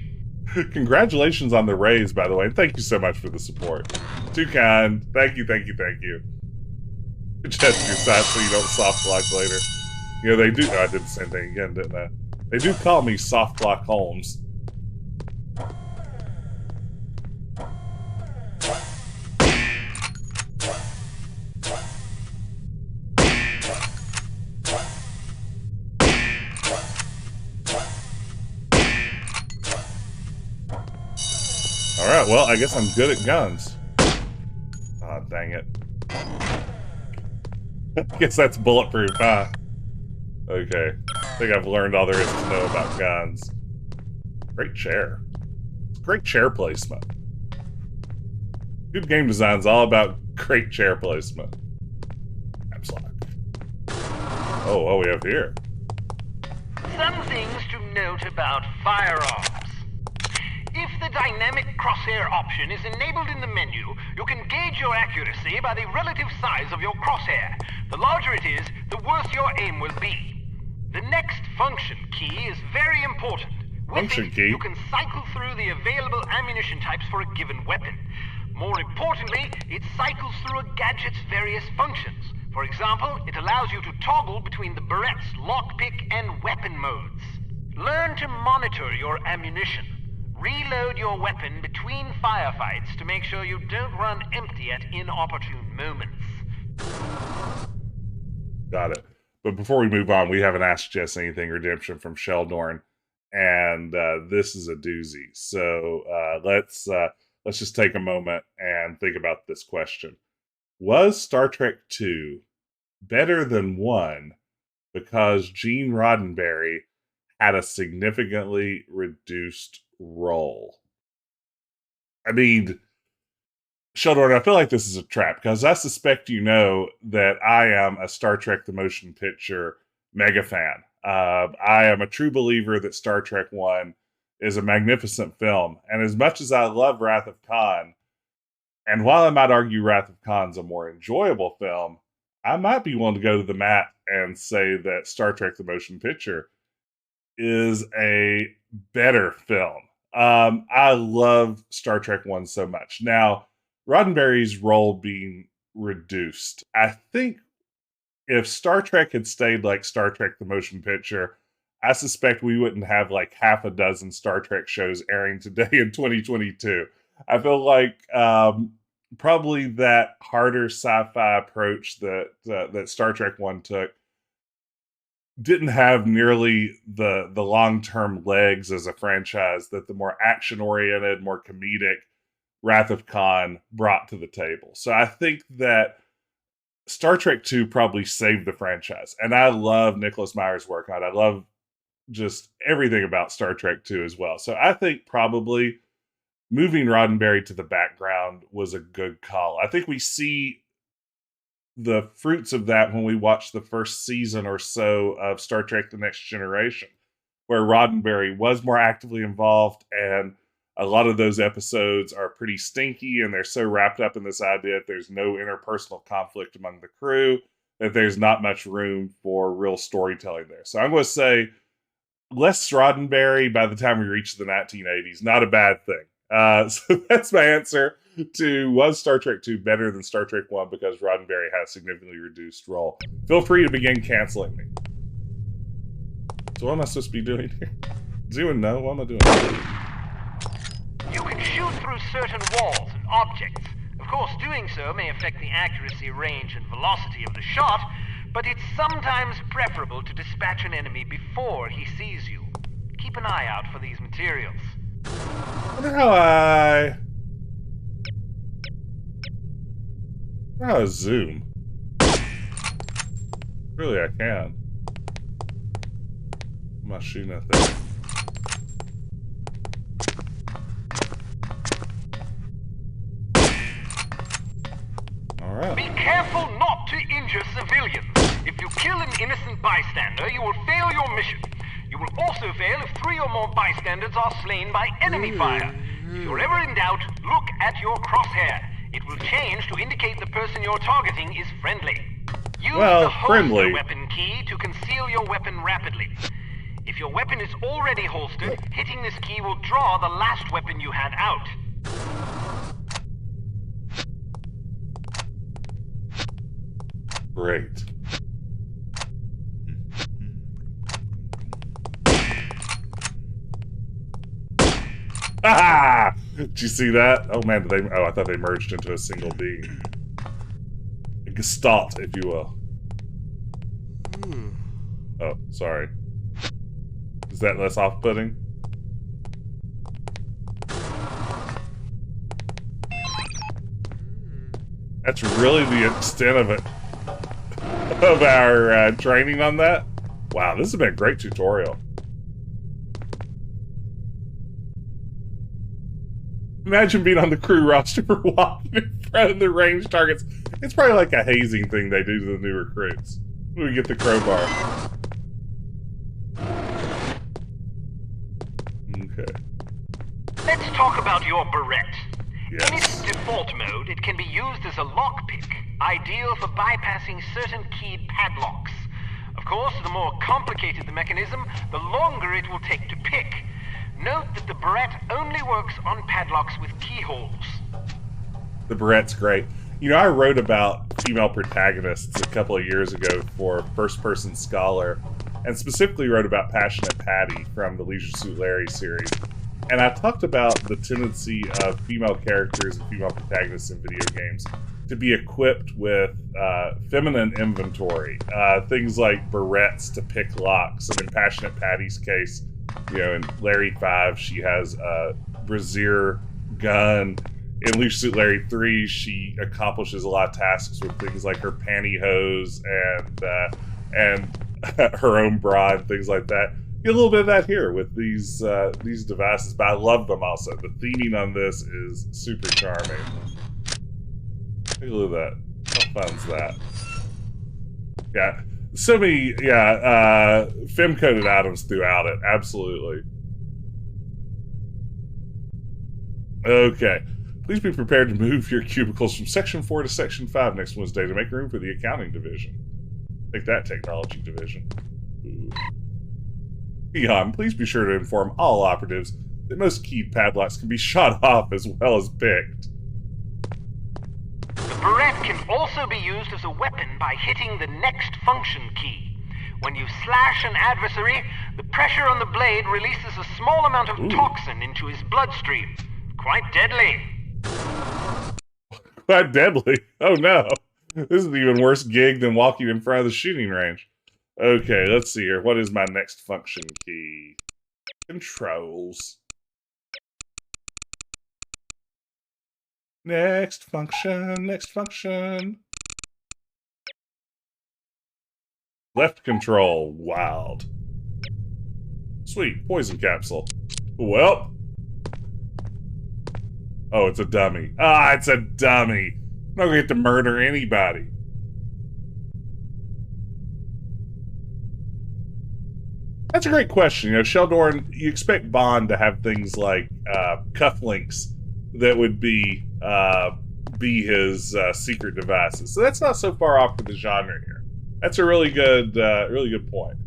Congratulations on the raise, by the way. Thank you so much for the support. Too kind. Thank you, thank you, thank you. Adjust your sight so you don't soft block later. You know, they do... Oh, I did the same thing again, didn't I? They do call me Soft Block Holmes. Alright, well, I guess I'm good at guns. Aw, dang it. I guess that's bulletproof, huh? Okay. I think I've learned all there is to know about guns. Great chair. It's great chair placement. Good game design's all about great chair placement. Caps lock. Oh, what we have here? Some things to note about firearms. If the dynamic crosshair option is enabled in the menu, you can gauge your accuracy by the relative size of your crosshair. The larger it is, the worse your aim will be. The next function key is very important. With it, you can cycle through the available ammunition types for a given weapon. More importantly, it cycles through a gadget's various functions. For example, it allows you to toggle between the Berette's lockpick and weapon modes. Learn to monitor your ammunition. Reload your weapon between firefights to make sure you don't run empty at inopportune moments. Got it. But before we move on, we haven't asked Jess anything redemption from Sheldorn, and this is a doozy. So let's just take a moment and think about this question. Was Star Trek II better than 1 because Gene Roddenberry had a significantly reduced role? I mean, Sheldorn, I feel like this is a trap because I suspect you know that I am a Star Trek the Motion Picture mega fan. I am a true believer that Star Trek 1 is a magnificent film. And as much as I love Wrath of Khan, and while I might argue Wrath of Khan's a more enjoyable film, I might be willing to go to the mat and say that Star Trek the Motion Picture is a better film. I love Star Trek 1 so much. Now, Roddenberry's role being reduced, I think if Star Trek had stayed like Star Trek the Motion Picture, I suspect we wouldn't have like half a dozen Star Trek shows airing today in 2022. I feel like probably that harder sci-fi approach that Star Trek 1 took didn't have nearly the long-term legs as a franchise that the more action-oriented, more comedic Wrath of Khan brought to the table. So I think that Star Trek 2 probably saved the franchise. And I love Nicholas Meyer's work on it. I love just everything about Star Trek 2 as well. So I think probably moving Roddenberry to the background was a good call. I think we see the fruits of that when we watch the first season or so of Star Trek The Next Generation, where Roddenberry was more actively involved, and a lot of those episodes are pretty stinky, and they're so wrapped up in this idea that there's no interpersonal conflict among the crew, that there's not much room for real storytelling there. So I'm going to say less Roddenberry by the time we reach the 1980s. Not a bad thing. So that's my answer to was Star Trek 2 better than Star Trek 1 because Roddenberry had a significantly reduced role. Feel free to begin canceling me. So what am I supposed to be doing here? Does anyone know? What am I doing? You can shoot through certain walls and objects. Of course, doing so may affect the accuracy, range, and velocity of the shot, but it's sometimes preferable to dispatch an enemy before he sees you. Keep an eye out for these materials. I wonder how I zoom. Really, I can. I'm not shooting at that. Alright. Be careful not to injure civilians. If you kill an innocent bystander, you will fail your mission. You will also fail if 3 or more bystanders are slain by enemy fire. If you're ever in doubt, look at your crosshair. It will change to indicate the person you're targeting is friendly. Use the holster weapon key to conceal your weapon rapidly. If your weapon is already holstered, hitting this key will draw the last weapon you had out. Great. Ah! Did you see that? Oh man, I thought they merged into a single being. A gestalt, if you will. Oh, sorry. Is that less off-putting? That's really the extent of it. Of our training on that. Wow, this has been a great tutorial. Imagine being on the crew roster for walking in front of the ranged targets. It's probably like a hazing thing they do to the new recruits. We get the crowbar. Okay. Let's talk about your Barrett. Yes. In its default mode, it can be used as a lockpick, ideal for bypassing certain keyed padlocks. Of course, the more complicated the mechanism, the longer it will take to pick. Note that the Barrett only works on padlocks with keyholes. The Barrett's great. You know, I wrote about female protagonists a couple of years ago for First Person Scholar, and specifically wrote about Passionate Patty from the Leisure Suit Larry series. And I talked about the tendency of female characters and female protagonists in video games to be equipped with feminine inventory. Things like barrettes to pick locks. And in Passionate Patty's case, you know, in Larry 5, she has a brassiere gun. In Leisure Suit Larry 3, she accomplishes a lot of tasks with things like her pantyhose and her own bra and things like that. Get a little bit of that here with these devices, but I love them also. The theming on this is super charming. Take a look at that. How fun's that? Yeah, So many, fem-coded items throughout it. Absolutely. Okay. Please be prepared to move your cubicles from Section 4 to Section 5 next Wednesday to make room for the accounting division. Take that, technology division. Ooh. Eon, please be sure to inform all operatives that most keyed padlocks can be shot off as well as picked. The barrette can also be used as a weapon by hitting the next function key. When you slash an adversary, the pressure on the blade releases a small amount of toxin into his bloodstream. Quite deadly. Quite deadly? Oh no. This is an even worse gig than walking in front of the shooting range. Okay, let's see here. What is my next function key? Controls. Next function, next function. Left control, wild. Sweet, poison capsule. Well. Oh, it's a dummy. Ah, it's a dummy. I'm not gonna get to murder anybody. That's a great question. You know, Sheldorn, you expect Bond to have things like cufflinks that would be his secret devices. So that's not so far off with the genre here. That's a really good point.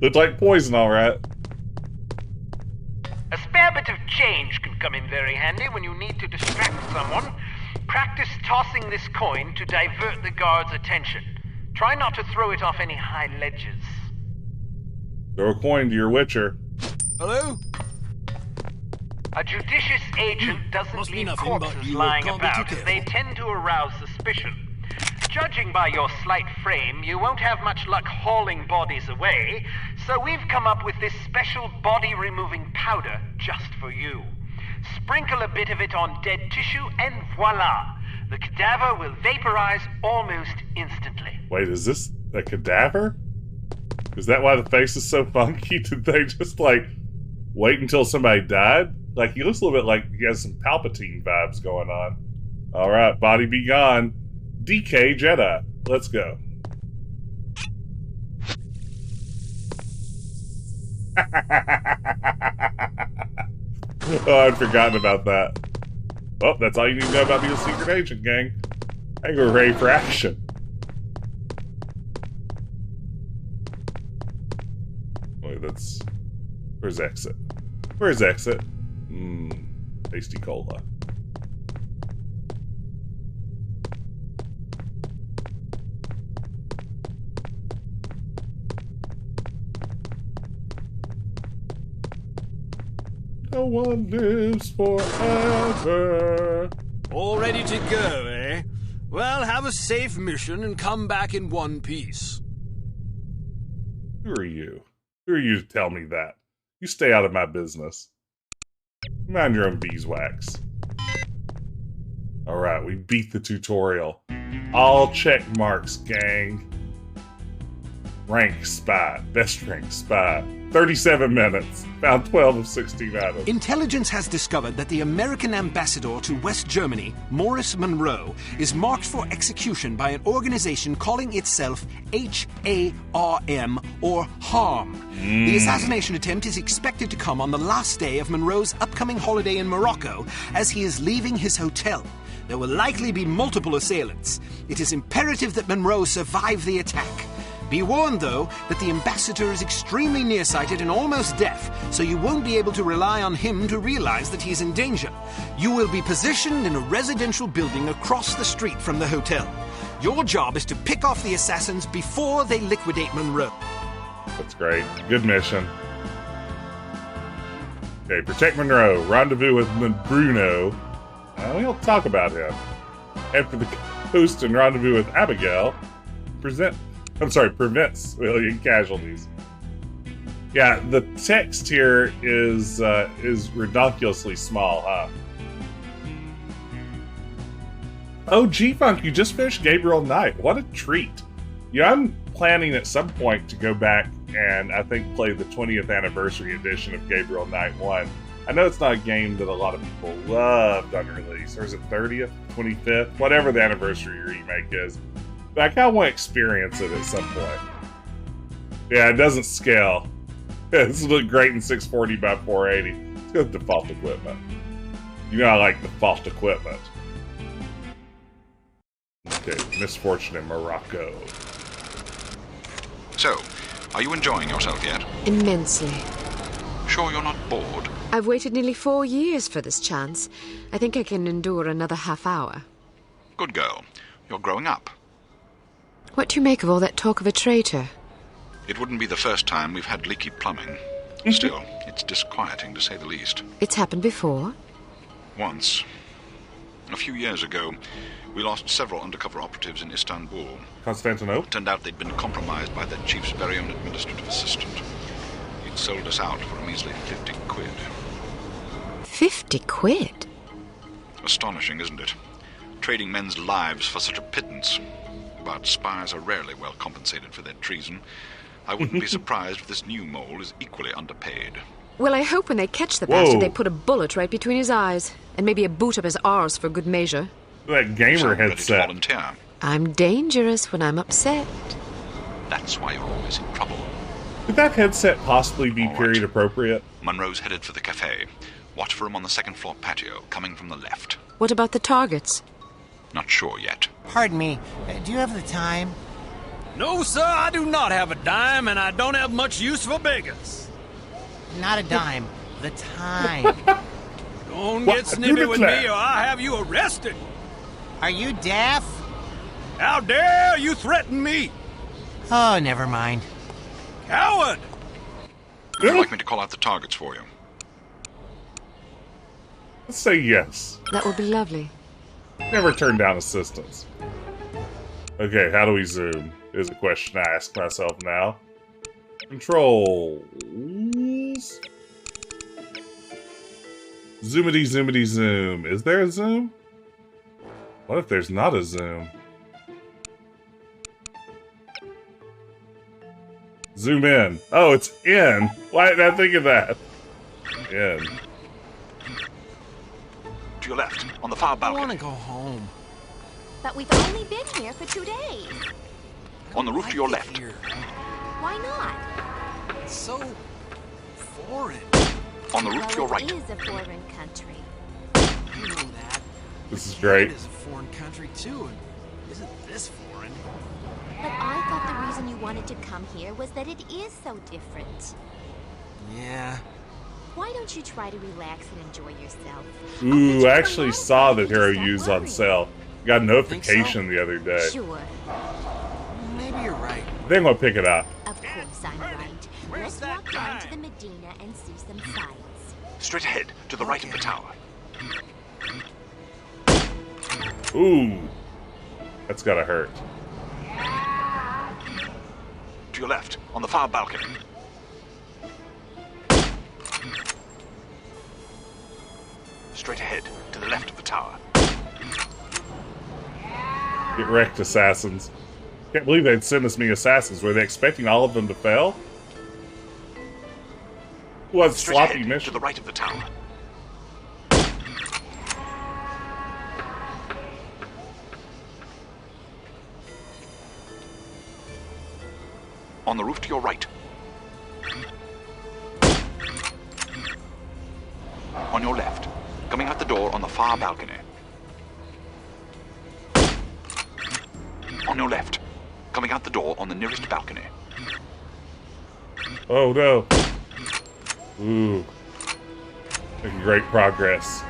Looks like poison, all right. A spare bit of change can come in very handy when you need to distract someone. Practice tossing this coin to divert the guard's attention. Try not to throw it off any high ledges. Throw a coin to your witcher. Hello? A judicious agent doesn't leave corpses lying about, as they tend to arouse suspicion. Judging by your slight frame, you won't have much luck hauling bodies away, so we've come up with this special body-removing powder just for you. Sprinkle a bit of it on dead tissue, and voila! The cadaver will vaporize almost instantly. Wait, is this a cadaver? Is that why the face is so funky? Did they just, like, wait until somebody died? Like, he looks a little bit like he has some Palpatine vibes going on. Alright, body be gone. DK Jedi. Let's go. Oh, I'd forgotten about that. Oh, that's all you need to know about being a secret agent, gang. I think we're ready for action. Wait, that's... Where's exit? Where's exit? Tasty cola. No one lives forever. All ready to go, eh? Well, have a safe mission and come back in one piece. Who are you? Who are you to tell me that? You stay out of my business. Mind your own beeswax. Alright, we beat the tutorial. All check marks, gang. Rank spy. Best rank spy. 37 minutes. Found 12 of 16 items. Intelligence has discovered that the American ambassador to West Germany, Maurice Monroe, is marked for execution by an organization calling itself H.A.R.M. or H.A.R.M. The assassination attempt is expected to come on the last day of Monroe's upcoming holiday in Morocco as he is leaving his hotel. There will likely be multiple assailants. It is imperative that Monroe survive the attack. Be warned, though, that the ambassador is extremely nearsighted and almost deaf, so you won't be able to rely on him to realize that he is in danger. You will be positioned in a residential building across the street from the hotel. Your job is to pick off the assassins before they liquidate Monroe. That's great. Good mission. Okay, protect Monroe. Rendezvous with Bruno. We don't talk about him. After the coast and rendezvous with Abigail, prevent civilian casualties. Yeah, the text here is ridiculously small, huh? Oh, G-Funk, you just finished Gabriel Knight. What a treat. Yeah, I'm planning at some point to go back and I think play the 20th anniversary edition of Gabriel Knight 1. I know it's not a game that a lot of people loved on release. Or is it 30th, 25th? Whatever the anniversary remake is. But I kind of want to experience it at some point. Yeah, it doesn't scale. This look great in 640 by 480. Let's go with default equipment. You know I like default equipment. Okay, misfortune in Morocco. So, are you enjoying yourself yet? Immensely. Sure you're not bored? I've waited nearly 4 years for this chance. I think I can endure another half hour. Good girl. You're growing up. What do you make of all that talk of a traitor? It wouldn't be the first time we've had leaky plumbing. Still, it's disquieting to say the least. It's happened before? Once. A few years ago, we lost several undercover operatives in Istanbul. Constantinople? It turned out they'd been compromised by their chief's very own administrative assistant. He'd sold us out for a measly 50 quid. 50 quid? Astonishing, isn't it? Trading men's lives for such a pittance. But spies are rarely well compensated for their treason. I wouldn't be surprised if this new mole is equally underpaid. Well, I hope when they catch the bastard, they put a bullet right between his eyes. And maybe a boot up his arse for good measure. That gamer headset. I'm dangerous when I'm upset. That's why you're always in trouble. Could that headset possibly be period appropriate? Monroe's headed for the cafe. Watch for him on the second floor patio, coming from the left. What about the targets? Not sure yet. Pardon me, do you have the time? No, sir, I do not have a dime, and I don't have much use for beggars. Not a dime. The time. Don't get snippy with me, or I'll have you arrested. Are you deaf? How dare you threaten me? Oh, never mind. Coward! Would you like me to call out the targets for you? Let's say yes. That would be lovely. Never turn down assistance. Okay, how do we zoom? Is a question I ask myself now. Controls. Zoomity, zoomity, zoom. Is there a zoom? What if there's not a zoom? Zoom in. Oh, it's in. Why didn't I think of that? In. To your left, on the far balcony. I want to go home. But we've only been here for 2 days. On the roof to your left. Why not? It's so foreign. On the roof to your right. It is a foreign country. I know that. This is great. It is a foreign country too, and isn't this foreign? But I thought the reason you wanted to come here was that it is so different. Yeah. Why don't you try to relax and enjoy yourself? Ooh, I actually saw that Hero U's on sale. Got a notification the other day. Sure. Maybe you're right. I think I'm gonna pick it up. Of course I'm right. Let's walk down to the Medina and see some sights. Straight ahead, to the right of the tower. Ooh. That's gotta hurt. To your left, on the far balcony. Straight ahead, to the left of the tower. Get wrecked, assassins. Can't believe they'd send us me assassins. Were they expecting all of them to fail? What sloppy mission? To the right of the tower. On the roof to your right. On your left. Coming out the door on the far balcony. On your left. Coming out the door on the nearest balcony. Oh no. Ooh. Making great progress.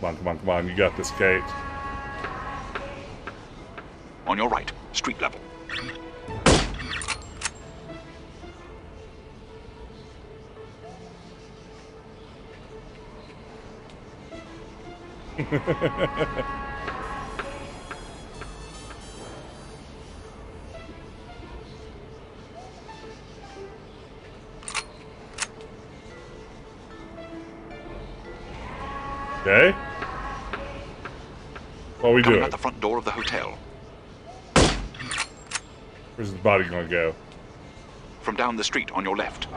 Come on, come on, come on. You got this, Cate. On your right, street level. Okay. What are we doing? At the front door of the hotel. Where's the body gonna go? From down the street on your left.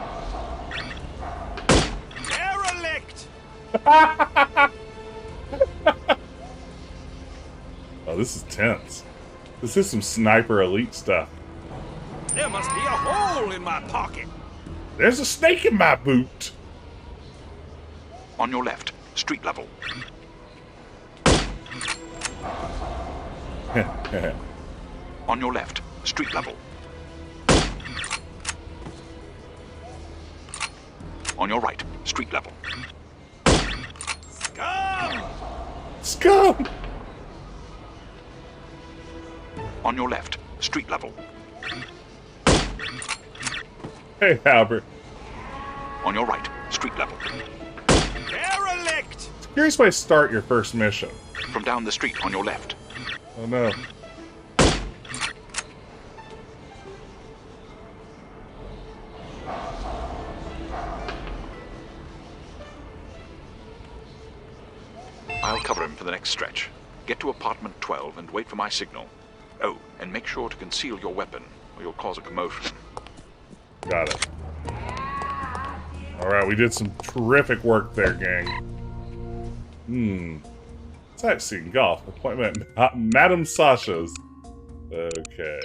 Derelict! Oh, this is tense. This is some sniper elite stuff. There must be a hole in my pocket. There's a snake in my boot. On your left, street level. On your left, street level. On your right, street level. Scum! Scum! On your left, street level. Hey, Albert. On your right, street level. Derelict! It's a curious way to start your first mission. From down the street on your left. Oh no. I'll cover him for the next stretch. Get to apartment 12 and wait for my signal. Oh, and make sure to conceal your weapon, or you'll cause a commotion. Got it. Alright, we did some terrific work there, gang. Sightseeing golf. Appointment at Madame Sasha's. Okay.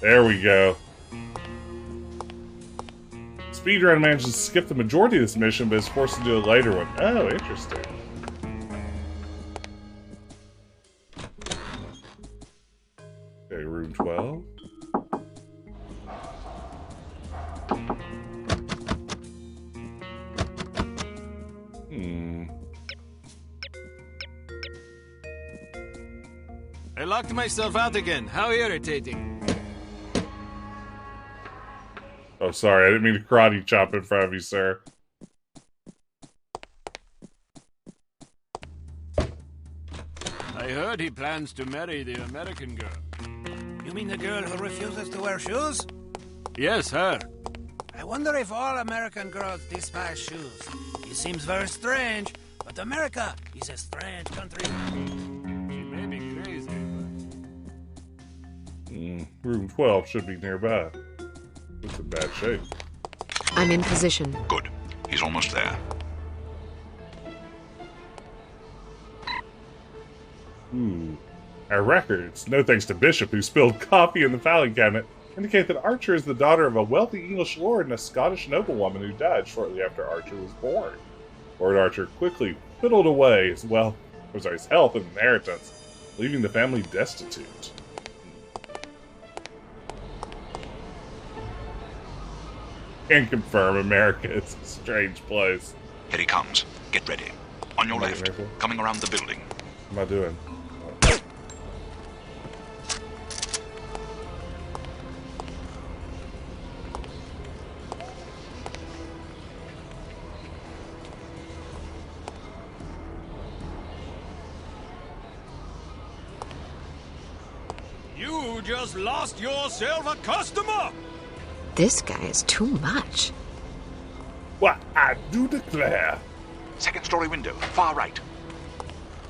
There we go. Speedrun manages to skip the majority of this mission, but is forced to do a later one. Oh, interesting. Okay, room 12. I locked myself out again. How irritating. Oh, sorry. I didn't mean to karate chop in front of you, sir. I heard he plans to marry the American girl. You mean the girl who refuses to wear shoes? Yes, her. I wonder if all American girls despise shoes. It seems very strange, but America is a strange country. She may be crazy, but... Room 12 should be nearby. It's in bad shape. I'm in position. Good. He's almost there. Our records, no thanks to Bishop, who spilled coffee in the filing cabinet, indicate that Archer is the daughter of a wealthy English lord and a Scottish noblewoman who died shortly after Archer was born. Lord Archer quickly whittled away his wealth, his health and inheritance, leaving the family destitute. Can confirm America is a strange place. Here he comes. Get ready. On your left. Coming around the building. What am I doing? You just lost yourself a customer! This guy is too much. What I do declare. Second story window, far right.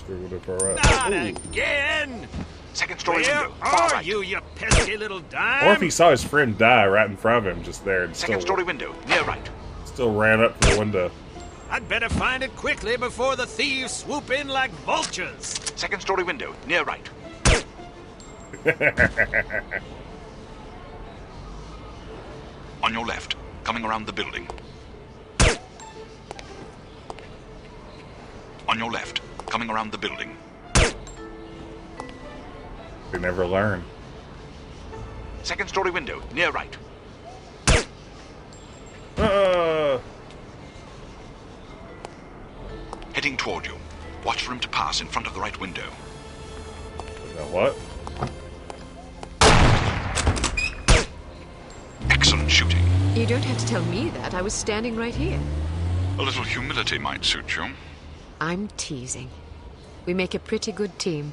Not again! Second story Where window, far are right. you pesky little dime? Or if he saw his friend die right in front of him just there and Second story window, near right. Still ran up to the window. I'd better find it quickly before the thieves swoop in like vultures. Second story window, near right. On your left, coming around the building. On your left, coming around the building. They never learn. Second story window, near right. Heading toward you. Watch for him to pass in front of the right window. Now what? Excellent shooting. You don't have to tell me that. I was standing right here. A little humility might suit you. I'm teasing. We make a pretty good team.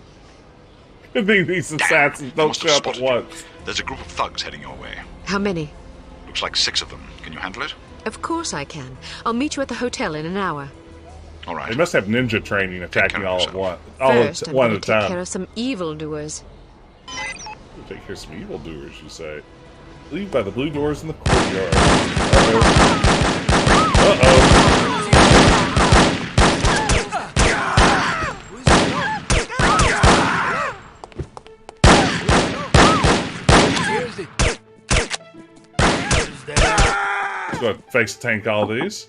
I think these assassins don't show up at once. There's a group of thugs heading your way. How many? Looks like 6 of them. Can you handle it? Of course I can. I'll meet you at the hotel in an hour. All right. They must have ninja training attacking all at once. First, I'm One going at to a take care time. of some evildoers. take care of some evildoers, you say. Leave by the blue doors in the courtyard. Uh-oh. Let's go ahead and face tank all these.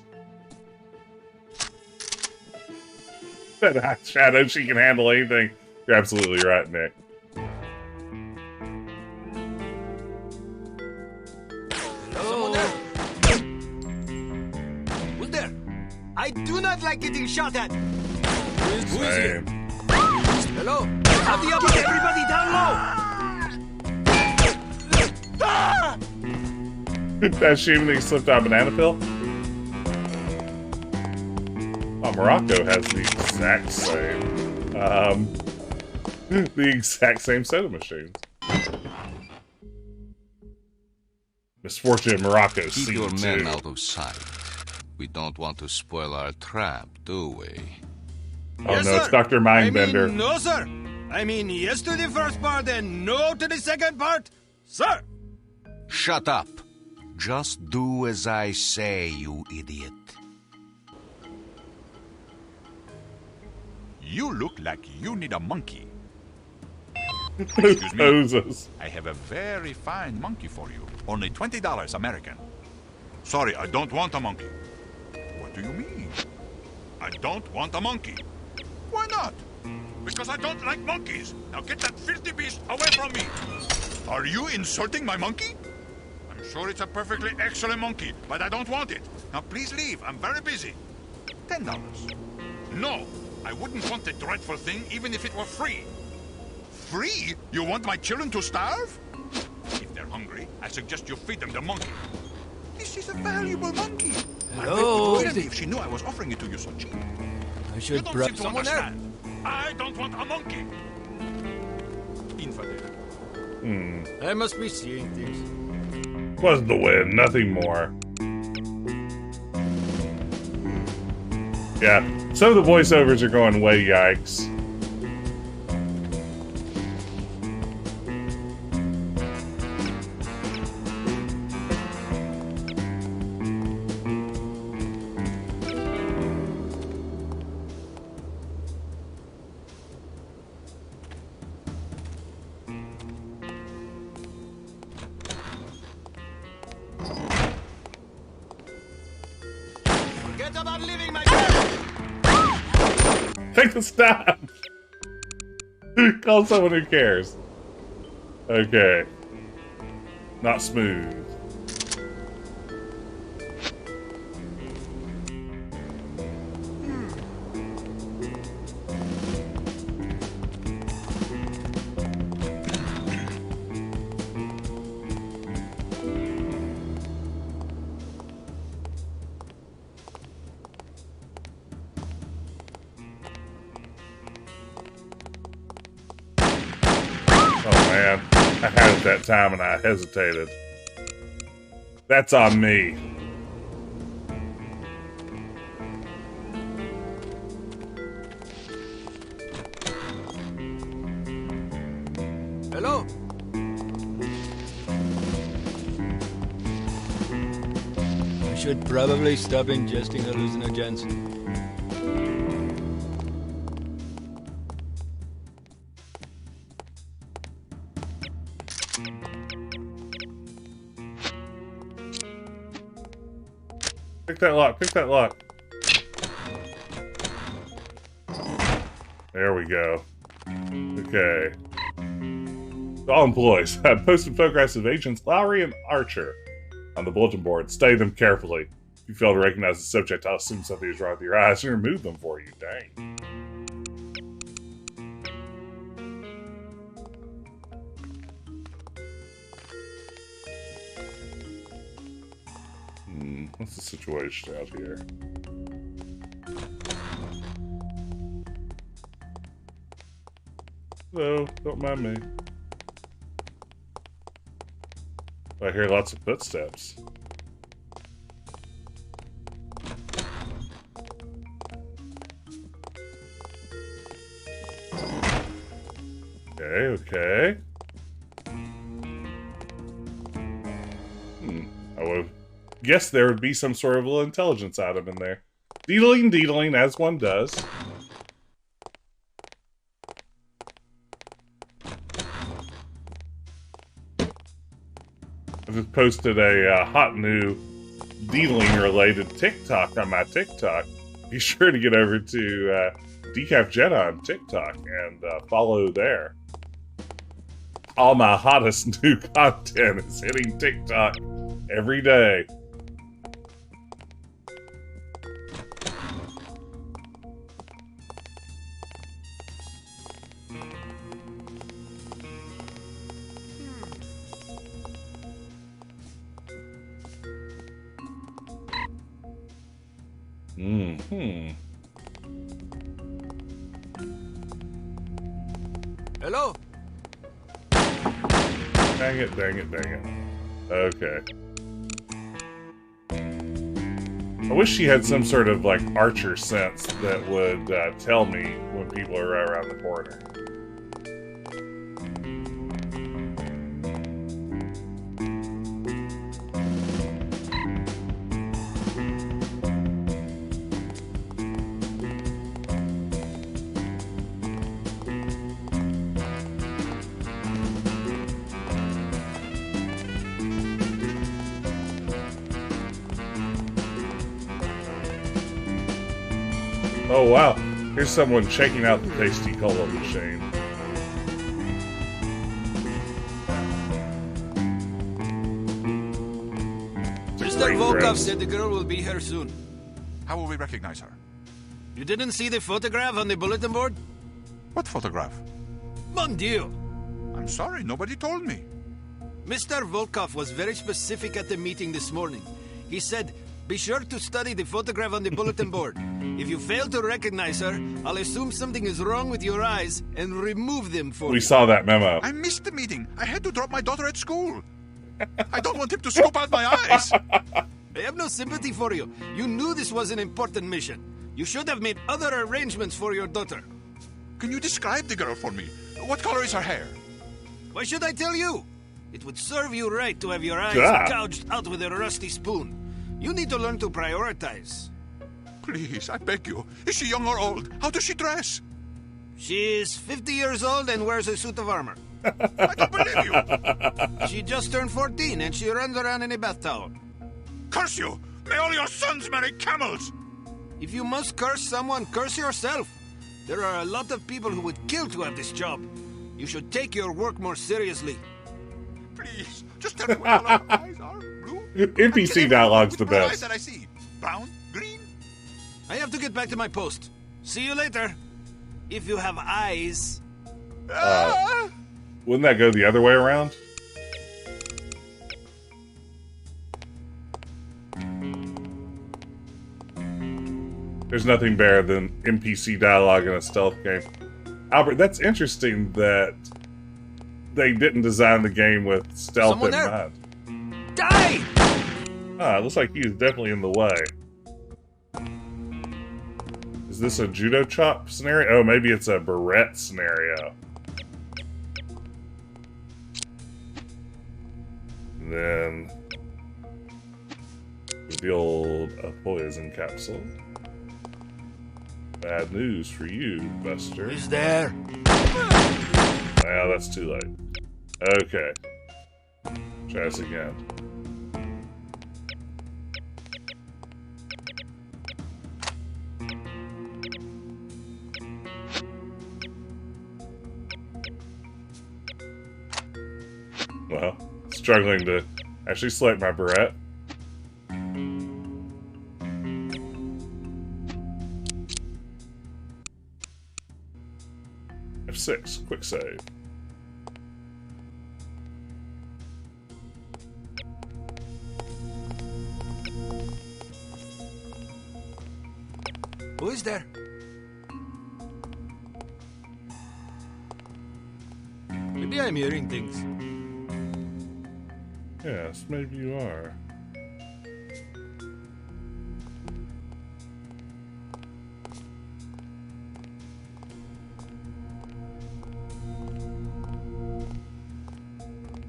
That Shadow, she can handle anything. You're absolutely right, Nick. Someone there? Who's there? I do not like getting shot at. Who is here? Hello? Have the upper, everybody down low! That shame that he slipped out a banana peel? Oh, Morocco has the exact same soda machines. Misfortune in Morocco. Keep your men out of sight. We don't want to spoil our trap, do we? Oh yes, no, it's Dr. Mindbender. I mean, no, sir. I mean, yes to the first part and no to the second part, sir. Shut up. Just do as I say, you idiot. You look like you need a monkey. Excuse me. I have a very fine monkey for you. Only $20 American. Sorry, I don't want a monkey. What do you mean? I don't want a monkey. Why not? Because I don't like monkeys. Now get that filthy beast away from me. Are you insulting my monkey? I'm sure it's a perfectly excellent monkey, but I don't want it. Now please leave. I'm very busy. $10. No, I wouldn't want the dreadful thing even if it were free. Free? You want my children to starve? If they're hungry, I suggest you feed them the monkey. This is a valuable monkey. Hello? I would be if she knew I was offering it to you so cheap. I should You don't seem to understand. I don't want a monkey. Infidel. I must be seeing things. Was the win, nothing more. Yeah, some of the voiceovers are going way yikes. Forget about leaving my Take the stop! Call someone who cares. Okay. Not smooth. I had it that time and I hesitated. That's on me. Hello? I should probably stop ingesting hallucinogens. Pick that lock, pick that lock. There we go. Okay. All employees have posted photographs of agents Lowry and Archer on the bulletin board. Study them carefully. If you fail to recognize the subject, I'll assume something is wrong with your eyes and remove them for you. Dang. What's the situation out here? Hello, don't mind me. I hear lots of footsteps. Okay, okay. guess there would be some sort of little intelligence item in there. Deedling, as one does. I just posted a hot new dealing-related TikTok on my TikTok. Be sure to get over to Decaf Jetta on TikTok and follow there. All my hottest new content is hitting TikTok every day. Hello? Dang it. Okay. I wish she had some sort of, like, Archer sense that would tell me when people are right around the corner. Oh wow, here's someone checking out the tasty cola machine. Mr. Volkov said the girl will be here soon. How will we recognize her? You didn't see the photograph on the bulletin board? What photograph? Mon Dieu! I'm sorry, nobody told me. Mr. Volkov was very specific at the meeting this morning. He said, be sure to study the photograph on the bulletin board. If you fail to recognize her, I'll assume something is wrong with your eyes and remove them for you. We saw that memo. I missed the meeting. I had to drop my daughter at school. I don't want him to scope out my eyes. I have no sympathy for you. You knew this was an important mission. You should have made other arrangements for your daughter. Can you describe the girl for me? What color is her hair? Why should I tell you? It would serve you right to have your eyes gouged out with a rusty spoon. You need to learn to prioritize. Please, I beg you. Is she young or old? How does she dress? She's 50 years old and wears a suit of armor. I don't believe you. She just turned 14 and she runs around in a bath towel. Curse you! May all your sons marry camels! If you must curse someone, curse yourself. There are a lot of people who would kill to have this job. You should take your work more seriously. Please, just tell me what color her eyes are. Blue? NPC dialogue's the What eyes best. that I see? Brown? Green? I have to get back to my post. See you later. If you have eyes. Wouldn't that go the other way around? There's nothing better than NPC dialogue in a stealth game. Albert, that's interesting that they didn't design the game with stealth Someone in there. mind. Die! Ah, it looks like he's definitely in the way. Is this a judo chop scenario? Oh, maybe it's a barrette scenario. And then the old poison capsule. Bad news for you, Buster. Who's there? Well, that's too late. Okay. Try this again. Well, struggling to actually select my barrette. F6, quick save. Who is there? Maybe I'm hearing things. Yes, maybe you are.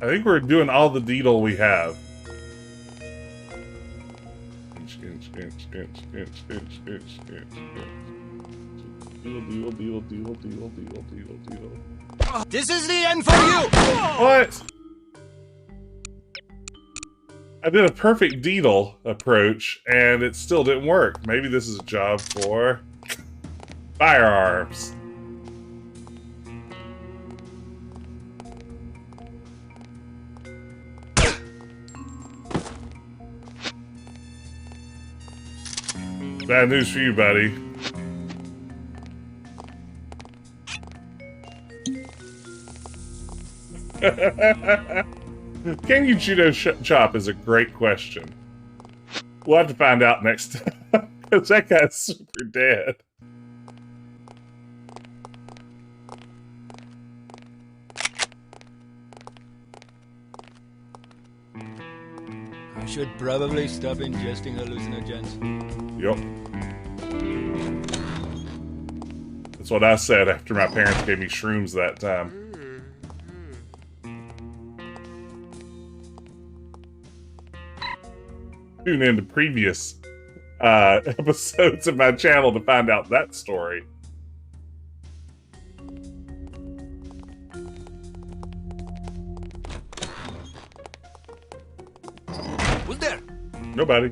I think we're doing all the deedle we have. Deal. This is the end for you! What? I did a perfect deedle approach, and it still didn't work. Maybe this is a job for Firearms. Bad news for you, buddy. Can you judo chop is a great question. We'll have to find out next time, because that guy's super dead. I should probably stop ingesting hallucinogens. Yup. That's what I said after my parents gave me shrooms that time. Tune in to previous episodes of my channel to find out that story. Who's there? Nobody.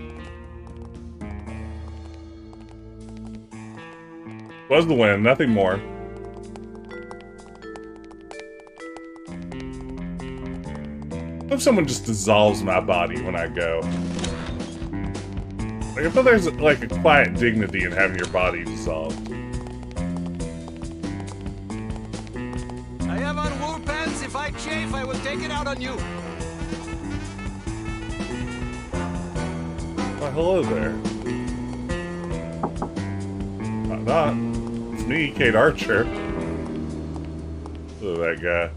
Was the win, nothing more. What if someone just dissolves my body when I go? Like, I feel there's like a quiet dignity in having your body dissolved. I have on wool pants. If I chafe, I will take it out on you. Well, hello there. Not. It's me, Cate Archer. Look at that guy.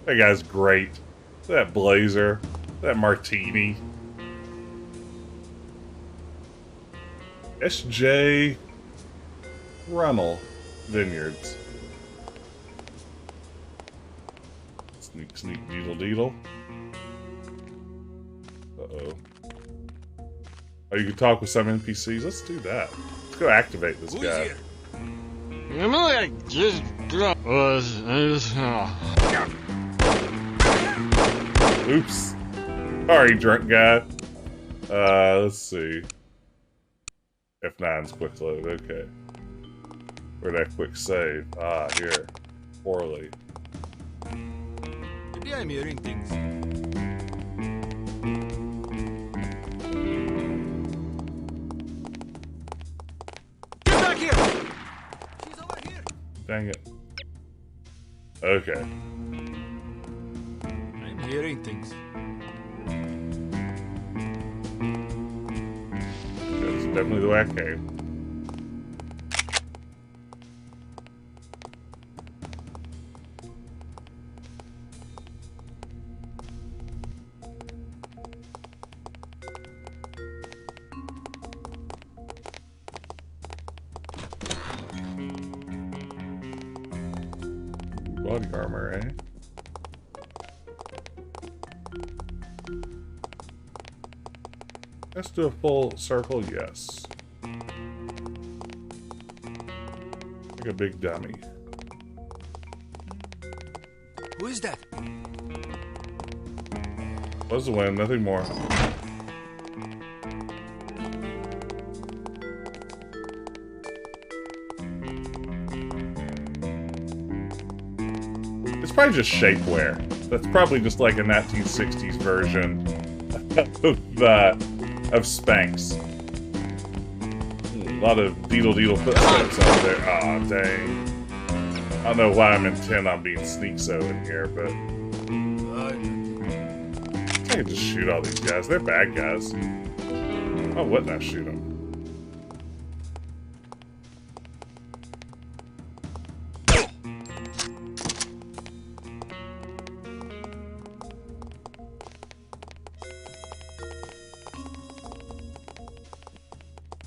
That guy's great. That blazer. That martini. H.A.R.M. Vineyards. Sneak, sneak, deedle, deedle. Uh-oh. Oh, you can talk with some NPCs? Let's do that. Let's go activate this guy. Oops. Sorry, drunk guy. Let's see. F9's quick load, okay. Where'd that quick save? Ah, here. Poorly. Maybe I'm hearing things. Get back here! She's over here! Dang it. Okay. I'm hearing things. That's definitely the way I came. Body armor, eh? Let's do a full circle, yes. Like a big dummy. Who is that? Was the win, nothing more. It's probably just shapewear. That's probably just like a 1960s version of Spanx. A lot of deedle footsteps out there. Aw, dang. I don't know why I'm intent on being sneak-so in here, but I can just shoot all these guys. They're bad guys. Why wouldn't I shoot them?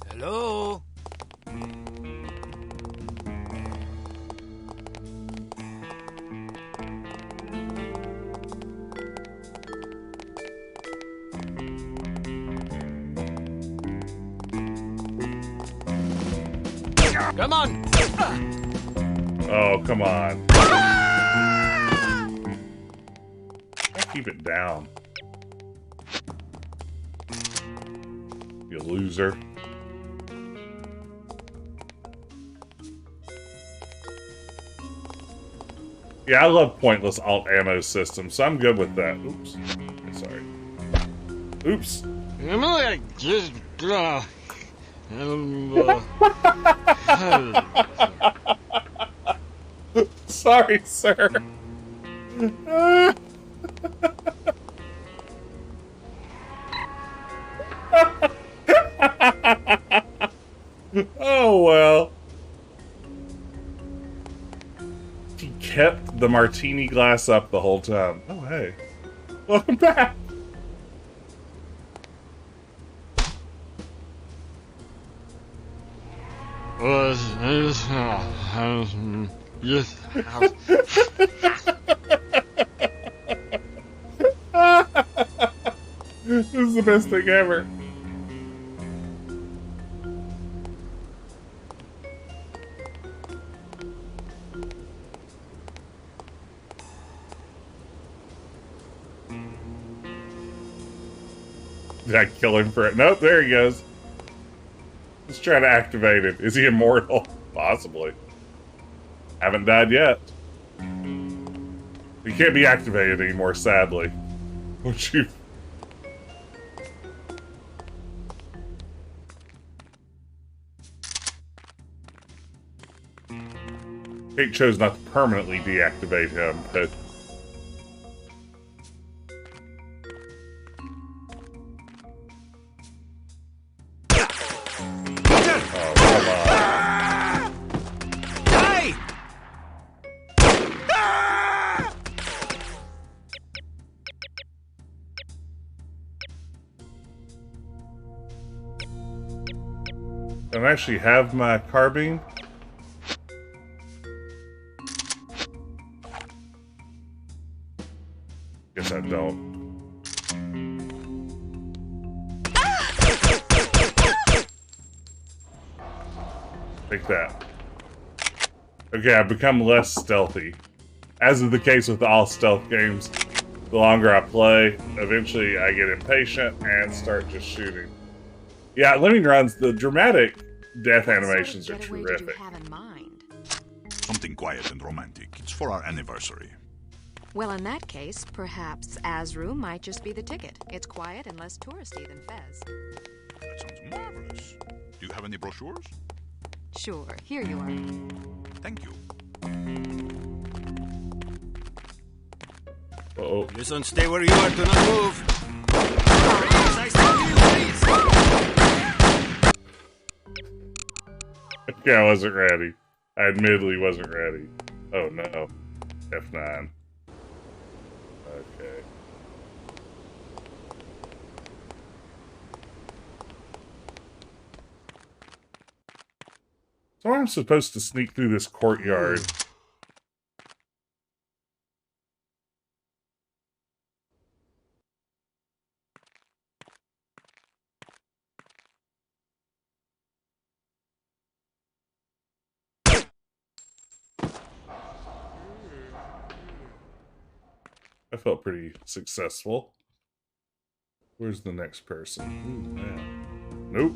Hello? Come on! Oh, come on. Keep it down. You loser. Yeah, I love pointless alt ammo systems, so I'm good with that. Oops. Sorry. Oops. Sorry, sir. Oh, well. He kept the martini glass up the whole time. Oh, hey. Welcome back. Yes. This is the best thing ever. Did I kill him for it? Nope, there he goes. Let's try to activate him. Is he immortal? Possibly. Haven't died yet. He can't be activated anymore, sadly. Would you? Kate chose not to permanently deactivate him, but... Oh, come on. Die! Don't actually have my carbine. Guess I don't. Take that. Okay, I've become less stealthy. As is the case with all stealth games, the longer I play, eventually I get impatient and start just shooting. Yeah, Lemming Runs, the dramatic death animations are terrific. Something quiet and romantic. It's for our anniversary. Well, in that case, perhaps Azru might just be the ticket. It's quiet and less touristy than Fez. That sounds marvelous. Do you have any brochures? Sure, here you are. Thank you. Uh-oh. Listen, stay where you are. Do not move. Please, I tell you, please. Okay, I wasn't ready. I admittedly wasn't ready. Oh no. F9. Okay. So I'm supposed to sneak through this courtyard. I felt pretty successful. Where's the next person? Ooh, man. Nope.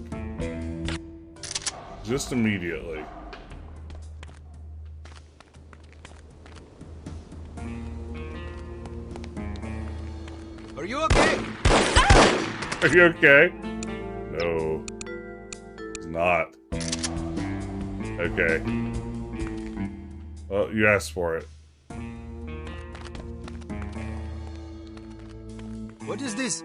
Just immediately. Are you okay? Are you okay? No. It's not. Okay. Well, you asked for it. What is this?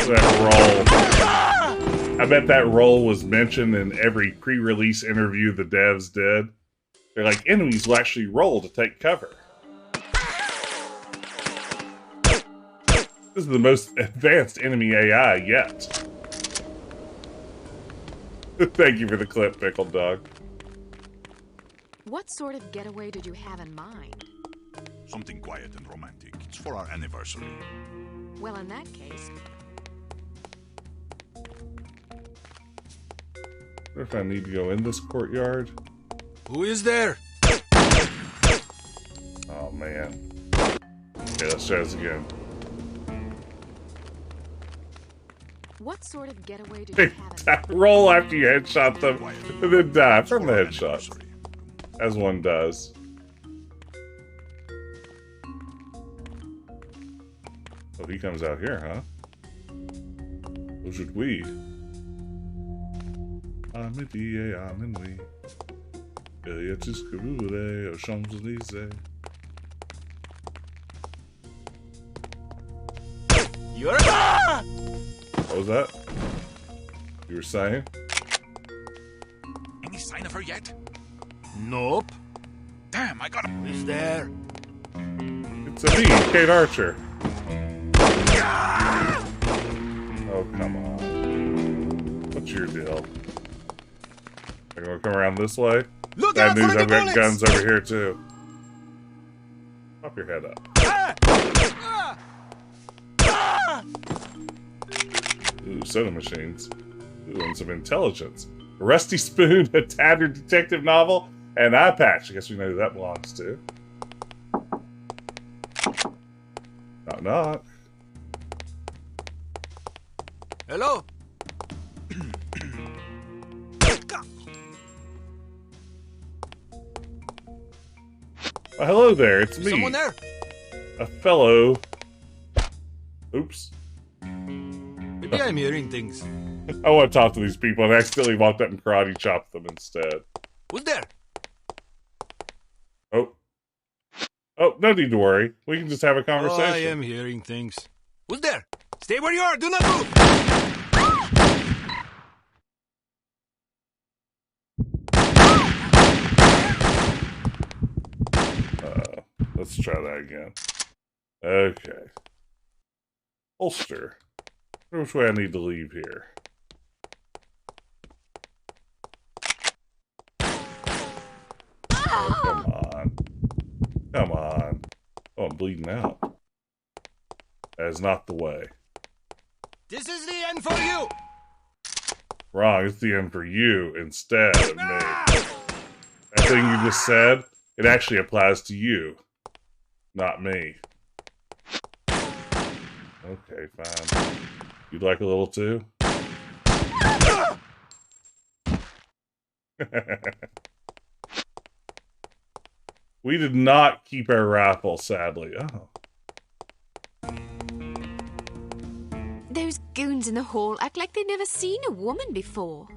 That roll. I bet that roll was mentioned in every pre-release interview the devs did. They're like, enemies will actually roll to take cover. This is the most advanced enemy AI yet. Thank you for the clip, Pickled Dog. What sort of getaway did you have in mind? Something quiet and romantic. It's for our anniversary. Well, in that case, wonder if I need to go in this courtyard. Who is there? Oh, man. Okay, let's try this again. What sort of getaway did you have? Roll after you headshot them, and then die from the headshot. As one does. Oh, he comes out here, huh? Ou should we? I'm in DA, I'm in we. Yeah, just Carule, or Champs-Élysées. You're What was that? You were saying? Any sign of her yet? Nope. Damn, I got him. Who's there? It's a me, Cate Archer. Oh, come on. What's your deal? I'm gonna come around this way? Look Bad out news, for the I've got bullets! guns over here too. Pop your head up. Ooh, soda machines. Ooh, and some intelligence. A rusty spoon, a tattered detective novel, and eye patch. I guess we know who that belongs to. Knock, knock. Hello? Oh, hello there, it's me. Someone there? A fellow. Oops. Maybe I'm hearing things. I want to talk to these people and accidentally walked up and karate chopped them instead. Who's there? Oh. Oh, no need to worry. We can just have a conversation. Oh, I am hearing things. Who's there? Stay where you are. Do not move. Let's try that again. Okay. Holster. Which way I need to leave here? Oh, come on. Come on. Oh, I'm bleeding out. That is not the way. This is the end for you. Wrong. It's the end for you instead of me. That thing you just said, it actually applies to you, not me. Okay, fine. You'd like a little too? We did not keep our rifle, sadly. Oh. Those goons in the hall act like they've never seen a woman before.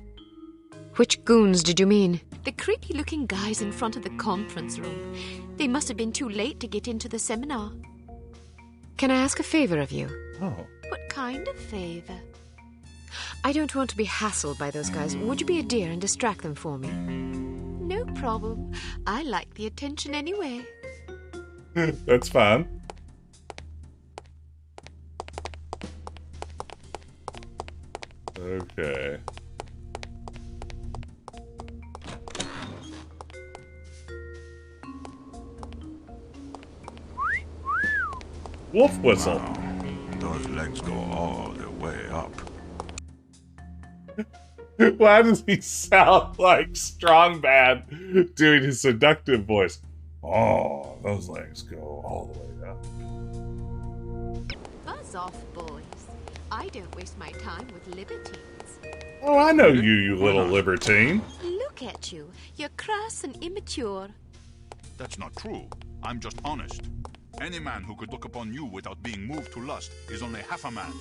Which goons did you mean? The creepy-looking guys in front of the conference room. They must have been too late to get into the seminar. Can I ask a favor of you? Oh. What kind of favor? I don't want to be hassled by those guys. Would you be a dear and distract them for me? No problem. I like the attention anyway. That's fine. Okay. Wolf whistle. Wow. Those legs go all the way up. Why does he sound like Strong Bad doing his seductive voice? Oh, those legs go all the way up. Buzz off, boys. I don't waste my time with libertines. Oh, I know you little libertine. Look at you. You're crass and immature. That's not true. I'm just honest. Any man who could look upon you without being moved to lust is only half a man.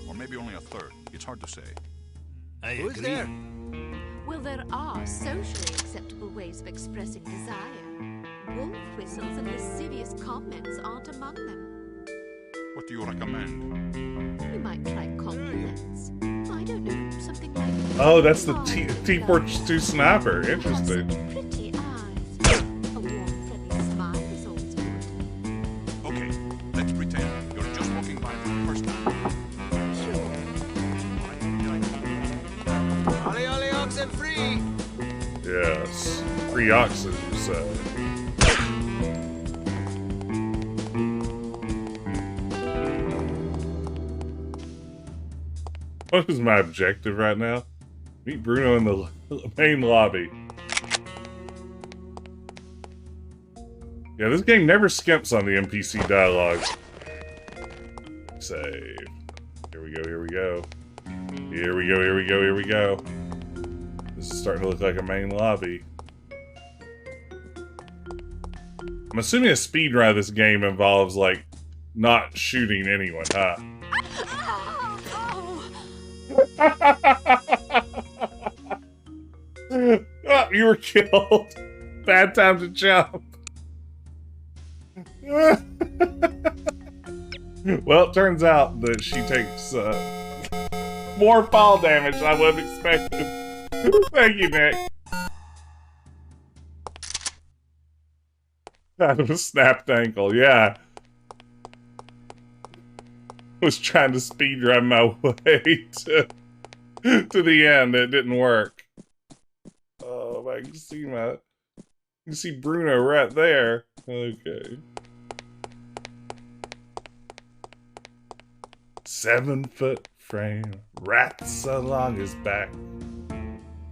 Or maybe only a third. It's hard to say. Who's there? Well, there are socially acceptable ways of expressing desire. Wolf whistles and lascivious comments aren't among them. What do you recommend? You might try compliments. I don't know, something like... Oh, that's the T-42 sniper. Interesting. Pretty eyes. A warm, friendly smile is always good. Okay, let's pretend you're just walking by for the first time. Ollie, ollie, oxen free! Yes. Free oxen, you say. What is my objective right now? Meet Bruno in the main lobby. Yeah, this game never skips on the NPC dialogue. Save. Here we go, here we go. Here we go, here we go, here we go. This is starting to look like a main lobby. I'm assuming a speedrun of this game involves, like, not shooting anyone, huh? Oh, you were killed. Bad time to jump. Well, it turns out that she takes more fall damage than I would have expected. Thank you, Nick. Out of a snapped ankle, yeah. Was trying to speedrun my way to the end. It didn't work. Oh, I can see you can see Bruno right there. Okay. 7-foot frame, rats along his back.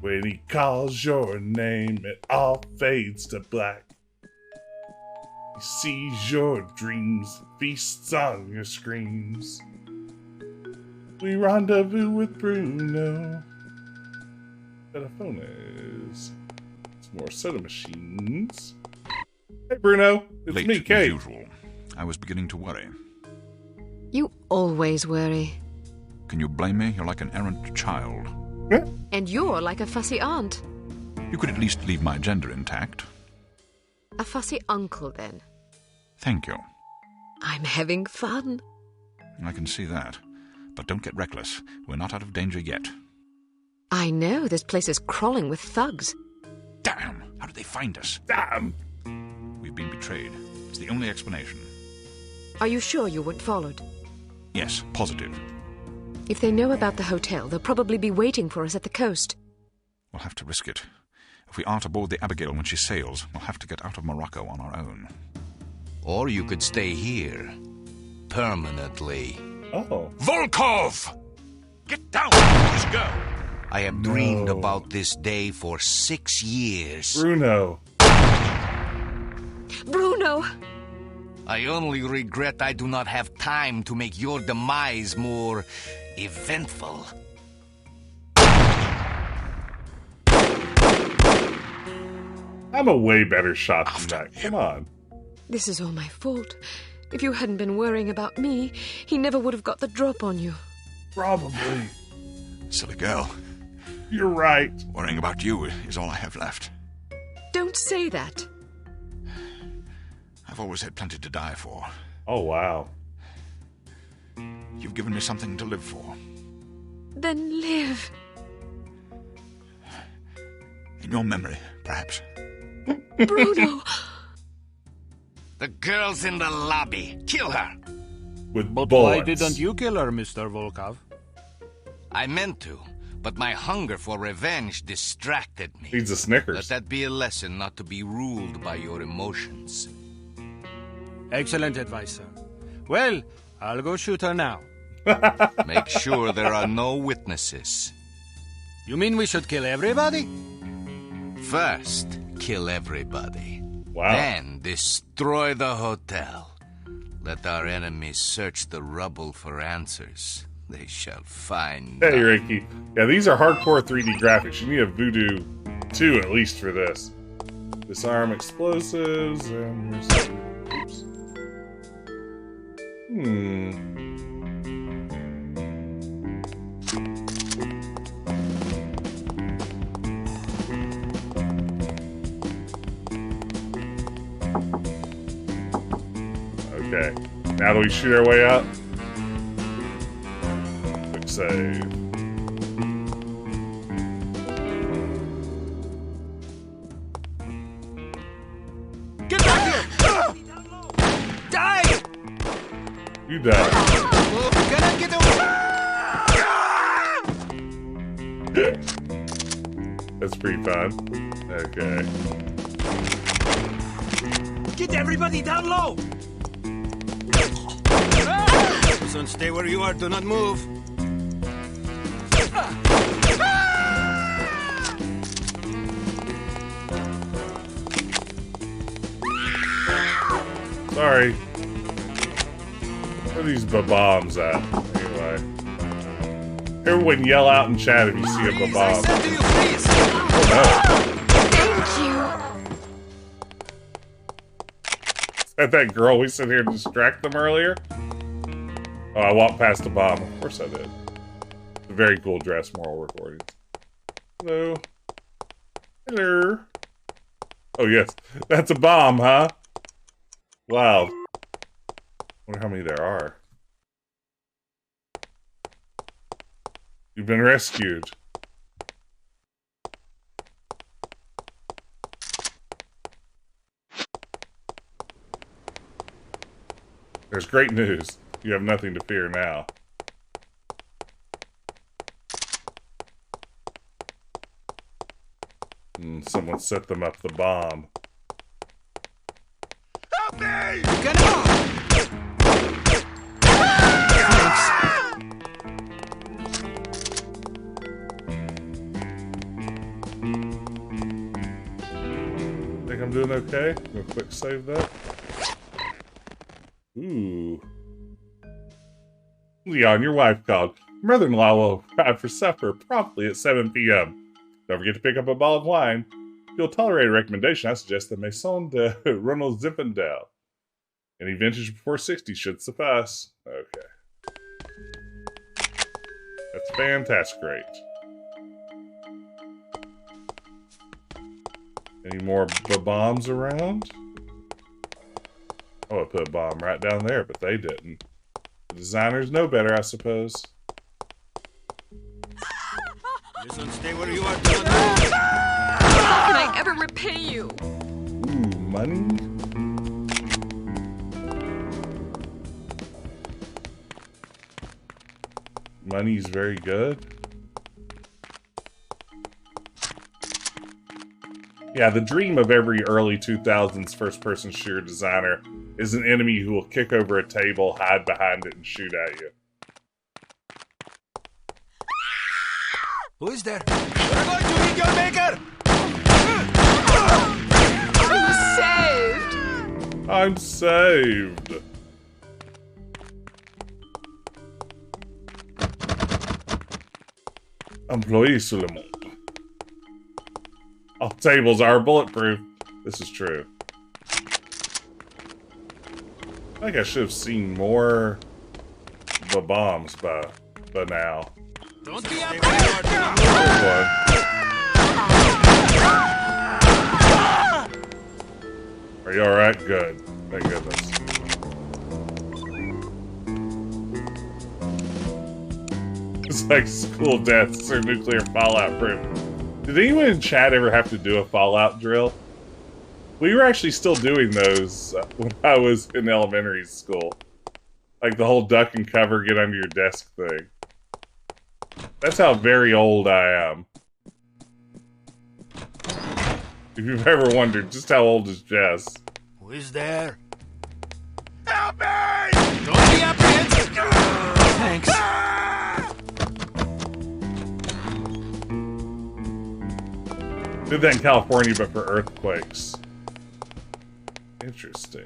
When he calls your name, it all fades to black. He sees your dreams, feasts on your screams. We rendezvous with Bruno. Telephones. Some more soda machines. Hey Bruno, it's Late me, Cate. as usual. I was beginning to worry. You always worry. Can you blame me? You're like an errant child. And you're like a fussy aunt. You could at least leave my gender intact. A fussy uncle, then. Thank you. I'm having fun. I can see that. But don't get reckless. We're not out of danger yet. I know. This place is crawling with thugs. Damn! How did they find us? Damn! We've been betrayed. It's the only explanation. Are you sure you weren't followed? Yes, positive. If they know about the hotel, they'll probably be waiting for us at the coast. We'll have to risk it. If we aren't aboard the Abigail when she sails, we'll have to get out of Morocco on our own. Or you could stay here. Permanently. Oh. Volkov! Get down! Let's go! I have dreamed about this day for 6 years. Bruno. Bruno! I only regret I do not have time to make your demise more eventful. I'm a way better shot than that. Come on. This is all my fault. If you hadn't been worrying about me, he never would have got the drop on you. Probably. Silly girl. You're right. Worrying about you is all I have left. Don't say that. I've always had plenty to die for. Oh, wow. You've given me something to live for. Then live. In your memory, perhaps. Bruno! The girl's in the lobby. Kill her. With But bullets. why didn't you kill her, Mr. Volkov? I meant to, but my hunger for revenge distracted me. Needs a Snickers. Let that be a lesson not to be ruled by your emotions. Excellent advice, sir. Well, I'll go shoot her now. Make sure there are no witnesses. You mean we should kill everybody? First, kill everybody. Wow. Then destroy the hotel. Let our enemies search the rubble for answers. They shall find Hey, none. Ricky. Yeah, these are hardcore 3D graphics. You need a Voodoo 2 at least for this. Disarm explosives and... Oops. Okay. Now do we shoot our way out? Quick save. Get back here! Die! You die. Oh, gonna get away! That's pretty fun. Okay. Get everybody down low! Son, stay where you are. Do not move. Sorry. Where are these bombs at? Anyway. Everyone yell out in chat if you see a bomb. Oh no. Thank you. Is that girl we sit here to distract them earlier? Oh, I walked past a bomb. Of course I did. It's a very cool dress, moral recording. Hello. Hello. Oh yes, that's a bomb, huh? Wow. Wonder how many there are. You've been rescued. There's great news. You have nothing to fear now. Someone set them up the bomb. Help me! Get him off! Thanks. Think I'm doing okay? Gonna quick save that. Ooh. Leon, your wife called. Mother-in-law will arrive for supper promptly at 7 p.m. Don't forget to pick up a bottle of wine. If you'll tolerate a recommendation, I suggest the Maison de Ronald Zinfandel. Any vintage before 60 should suffice. Okay. That's fantastic. Great. Any more bombs around? Oh, I put a bomb right down there, but they didn't. The designers know better, I suppose. Listen, stay where you are. How can I ever repay you? Ooh, money? Money's very good. Yeah, the dream of every early 2000s first-person shooter designer is an enemy who will kick over a table, hide behind it, and shoot at you. Who is there? We're going to meet your maker! I'm saved! I'm saved! Employee sur le monde. All tables are bulletproof. This is true. I think I should have seen more bombs by now. Don't be Are you alright? Good. Thank goodness. It's like school deaths or nuclear fallout proof. Did anyone in chat ever have to do a fallout drill? We were actually still doing those when I was in elementary school. Like the whole duck and cover, get under your desk thing. That's how very old I am. If you've ever wondered just how old is Jess. Who is there? Help me! Don't be apprehensive! Thanks. Did that in California, but for earthquakes. Interesting.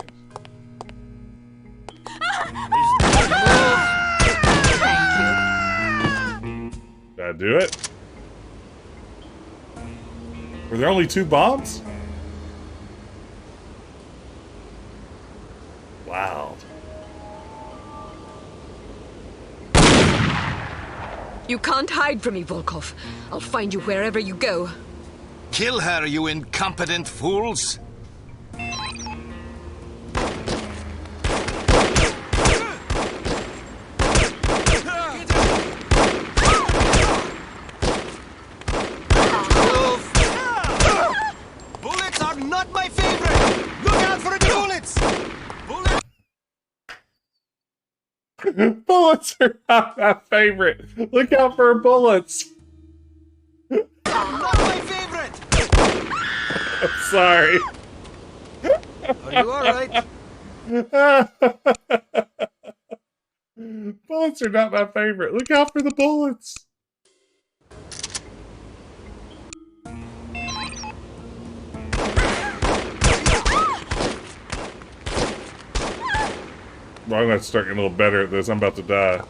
Did I do it? Were there only 2 bombs? Wow. You can't hide from me, Volkov. I'll find you wherever you go. Kill her, you incompetent fools! Bullets are not my favorite! Look out for the bullets! Bullets are not my favorite. Look out for bullets. Not my favorite! I'm sorry. Are you alright? Bullets are not my favorite. Look out for the bullets. Well, I'm going to start getting a little better at this. I'm about to die.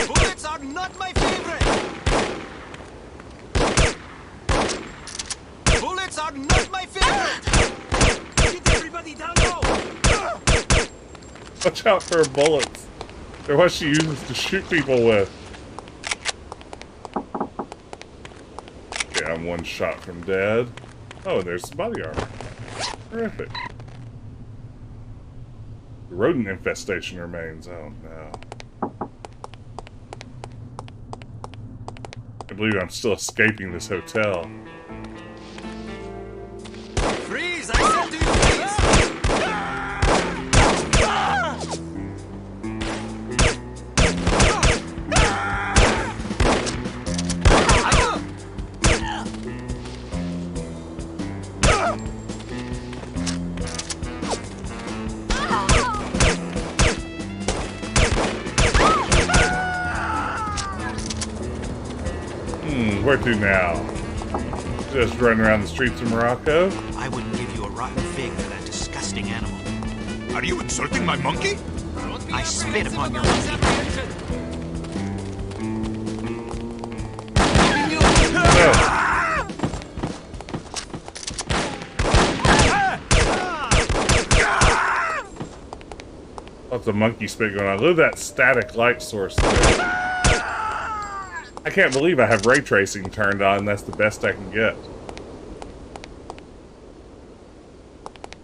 Bullets are not my favorite! Bullets are not my favorite! Get everybody down low! Watch out for her bullets. They're what she uses to shoot people with. Okay, I'm one shot from dead. Oh, there's some body armor. Terrific. The rodent infestation remains. Oh no. I believe I'm still escaping this hotel. Freeze! I said to you, freeze! Where to now? Just running around the streets of Morocco? I wouldn't give you a rotten fig for that disgusting animal. Are you insulting my monkey? I spit upon your monkey. Lots of monkey spit going on. Look at that static light source there. I can't believe I have ray tracing turned on. That's the best I can get.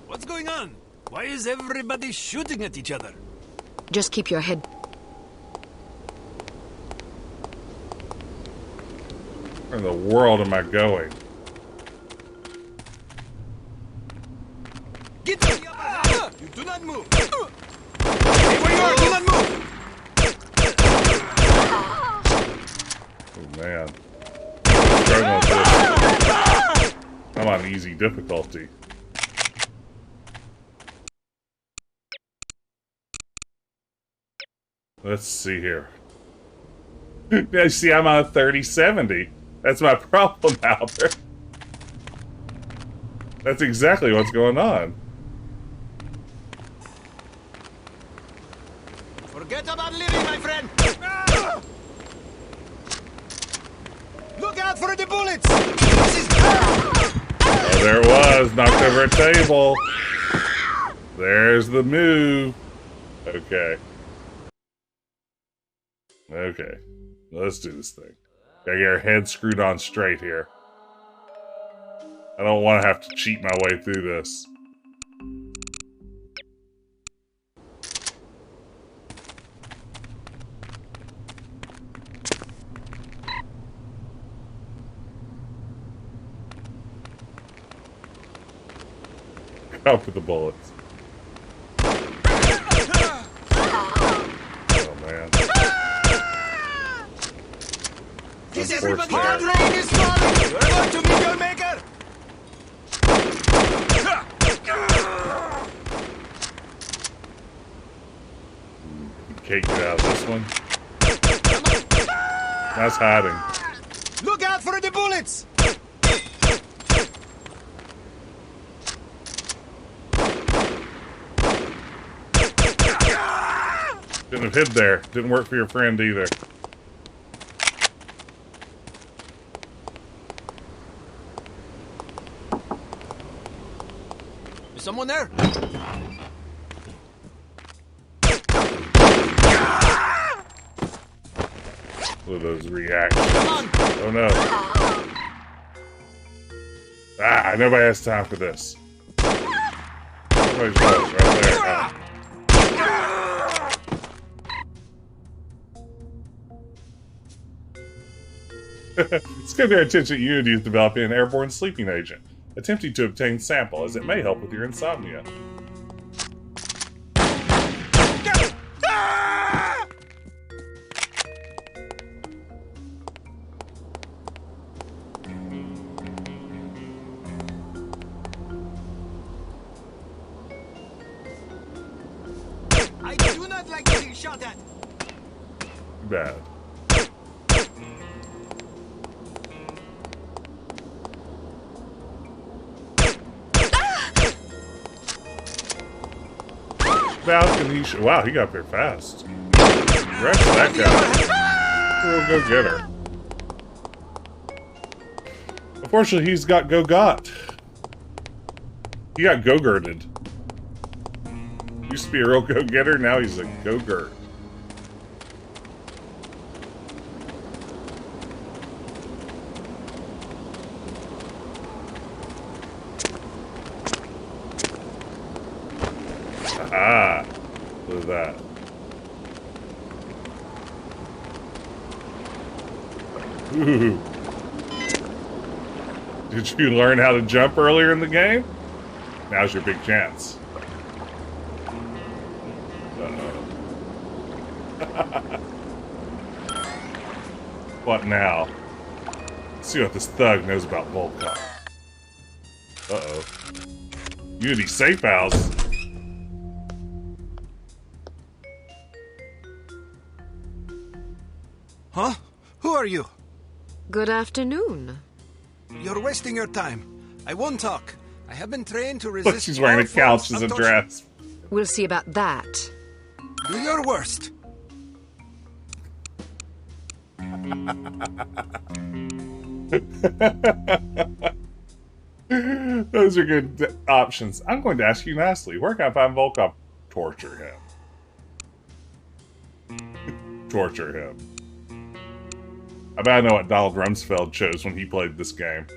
What's going on? Why is everybody shooting at each other? Just keep your head. Where in the world am I going? Get to the upper hand! You do not move! Stay where you are! Do not move! Oh man. I'm struggling with this. I'm on easy difficulty. Let's see here. Now, see, I'm on a 3070. That's my problem, Albert. That's exactly what's going on. Forget about living, my friend! Look out for the bullets! Oh, there it was. Knocked over a table. There's the move. Okay. Okay. Let's do this thing. Gotta get our head screwed on straight here. I don't want to have to cheat my way through this. Out for the bullets. Oh man. Is everybody hard rain is falling? You're going to meet your maker! Cate, get out of this one. Nice hiding. Look out for the bullets! Didn't have hid there. Didn't work for your friend either. Is someone there? Look at those reactions. Oh no. Ah, nobody has time for this. Somebody's close right there. Oh. It's good their attention Unity is developing an airborne sleeping agent, attempting to obtain sample as it may help with your insomnia. I do not like getting shot at. bad. Balcony. Wow, he got there fast. Congrats to that guy. We'll go get her. Unfortunately, he's got go-got. He got go-gurted. Used to be a real go-getter, now he's a go-gurt. Ah, look at that. Ooh. Did you learn how to jump earlier in the game? Now's your big chance. What now? Let's see what this thug knows about Volkov. Uh-oh. Unity safe house. Huh? Who are you? Good afternoon. You're wasting your time. I won't talk. I have been trained to resist. Look, she's wearing a couch as a dress. We'll see about that. Do your worst. Those are good options. I'm going to ask you nicely. Where can I find Volkov? Torture him. Torture him. I bet I know what Donald Rumsfeld chose when he played this game.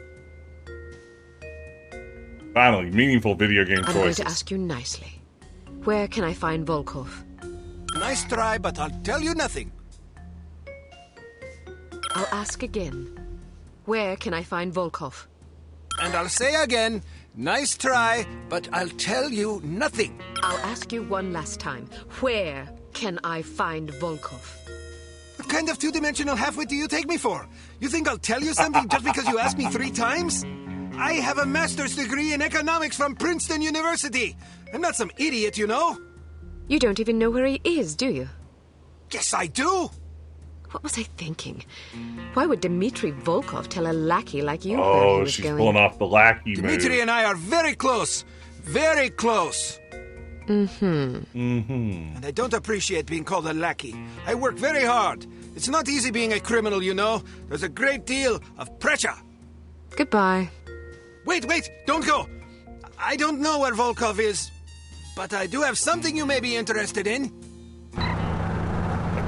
Finally, meaningful video game choices. I'm going to ask you nicely. Where can I find Volkov? Nice try, but I'll tell you nothing. I'll ask again. Where can I find Volkov? And I'll say again, nice try, but I'll tell you nothing. I'll ask you one last time. Where can I find Volkov? What kind of two-dimensional halfwit do you take me for? You think I'll tell you something just because you asked me 3 times? I have a master's degree in economics from Princeton University. I'm not some idiot, you know? You don't even know where he is, do you? Yes, I do! What was I thinking? Why would Dmitry Volkov tell a lackey like you where he was she's going? pulling off the lackey move. Dmitry and I are very close. Very close. And I don't appreciate being called a lackey. I work very hard. It's not easy being a criminal, you know. There's a great deal of pressure. Goodbye. Wait, don't go. I don't know where Volkov is, but I do have something you may be interested in.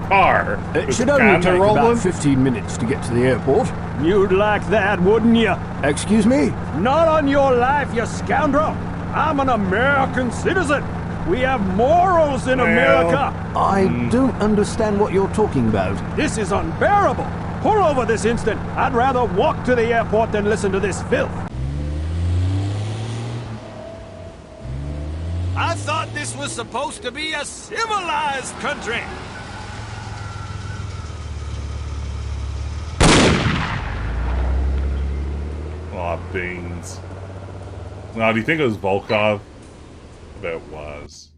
Car. It should only take about 15 minutes to get to the airport. You'd like that, wouldn't you? Excuse me? Not on your life, you scoundrel. I'm an American citizen. We have morals in America. I don't understand what you're talking about. This is unbearable. Pull over this instant. I'd rather walk to the airport than listen to this filth. I thought this was supposed to be a civilized country. Aw, beans. Now, do you think it was Volkov? I bet it was.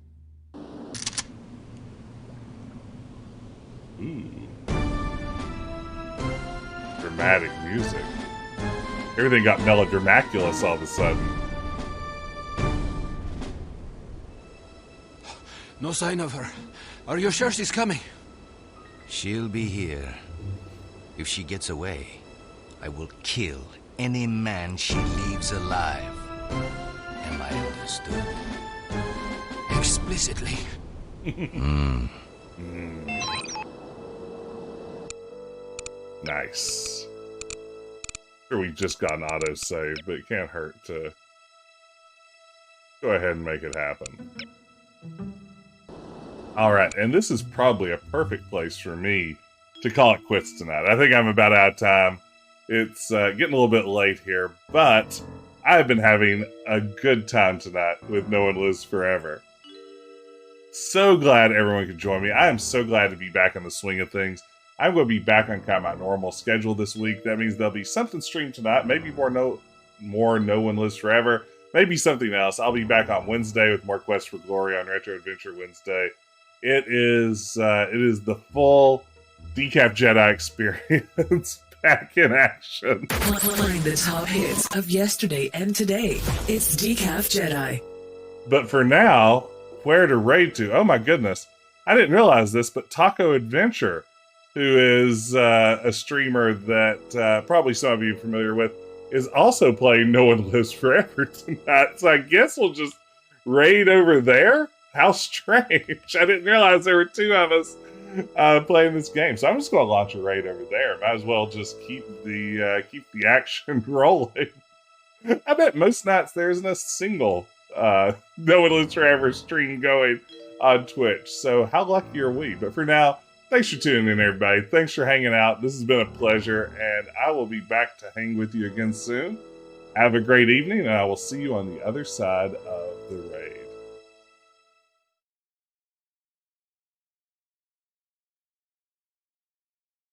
Ooh. Dramatic music. Everything got melodramaculous all of a sudden. No sign of her. Are you sure she's coming? She'll be here. If she gets away, I will kill any man she leaves alive. Am I understood? Explicitly. Nice. Sure, we just got an autosave, but it can't hurt to go ahead and make it happen. Alright, and this is probably a perfect place for me to call it quits tonight. I think I'm about out of time. It's getting a little bit late here, but I've been having a good time tonight with No One Lives Forever. So glad everyone could join me. I am so glad to be back in the swing of things. I'm going to be back on kind of my normal schedule this week. That means there'll be something streamed tonight. Maybe more No One Lives Forever. Maybe something else. I'll be back on Wednesday with more Quest for Glory on Retro Adventure Wednesday. It is the full Decaf Jedi experience back in action. Playing the top hits of yesterday and today. It's Decaf Jedi. But for now, where to raid to? Oh my goodness. I didn't realize this, but Taco Adventure, who is a streamer that probably some of you are familiar with, is also playing No One Lives Forever tonight. So I guess we'll just raid over there? How strange. I didn't realize there were two of us playing this game. So I'm just going to launch a raid over there. Might as well just keep the action rolling. I bet most nights there isn't a single No One Lives Forever stream going on Twitch. So how lucky are we? But for now, thanks for tuning in, everybody. Thanks for hanging out. This has been a pleasure, and I will be back to hang with you again soon. Have a great evening, and I will see you on the other side of the raid.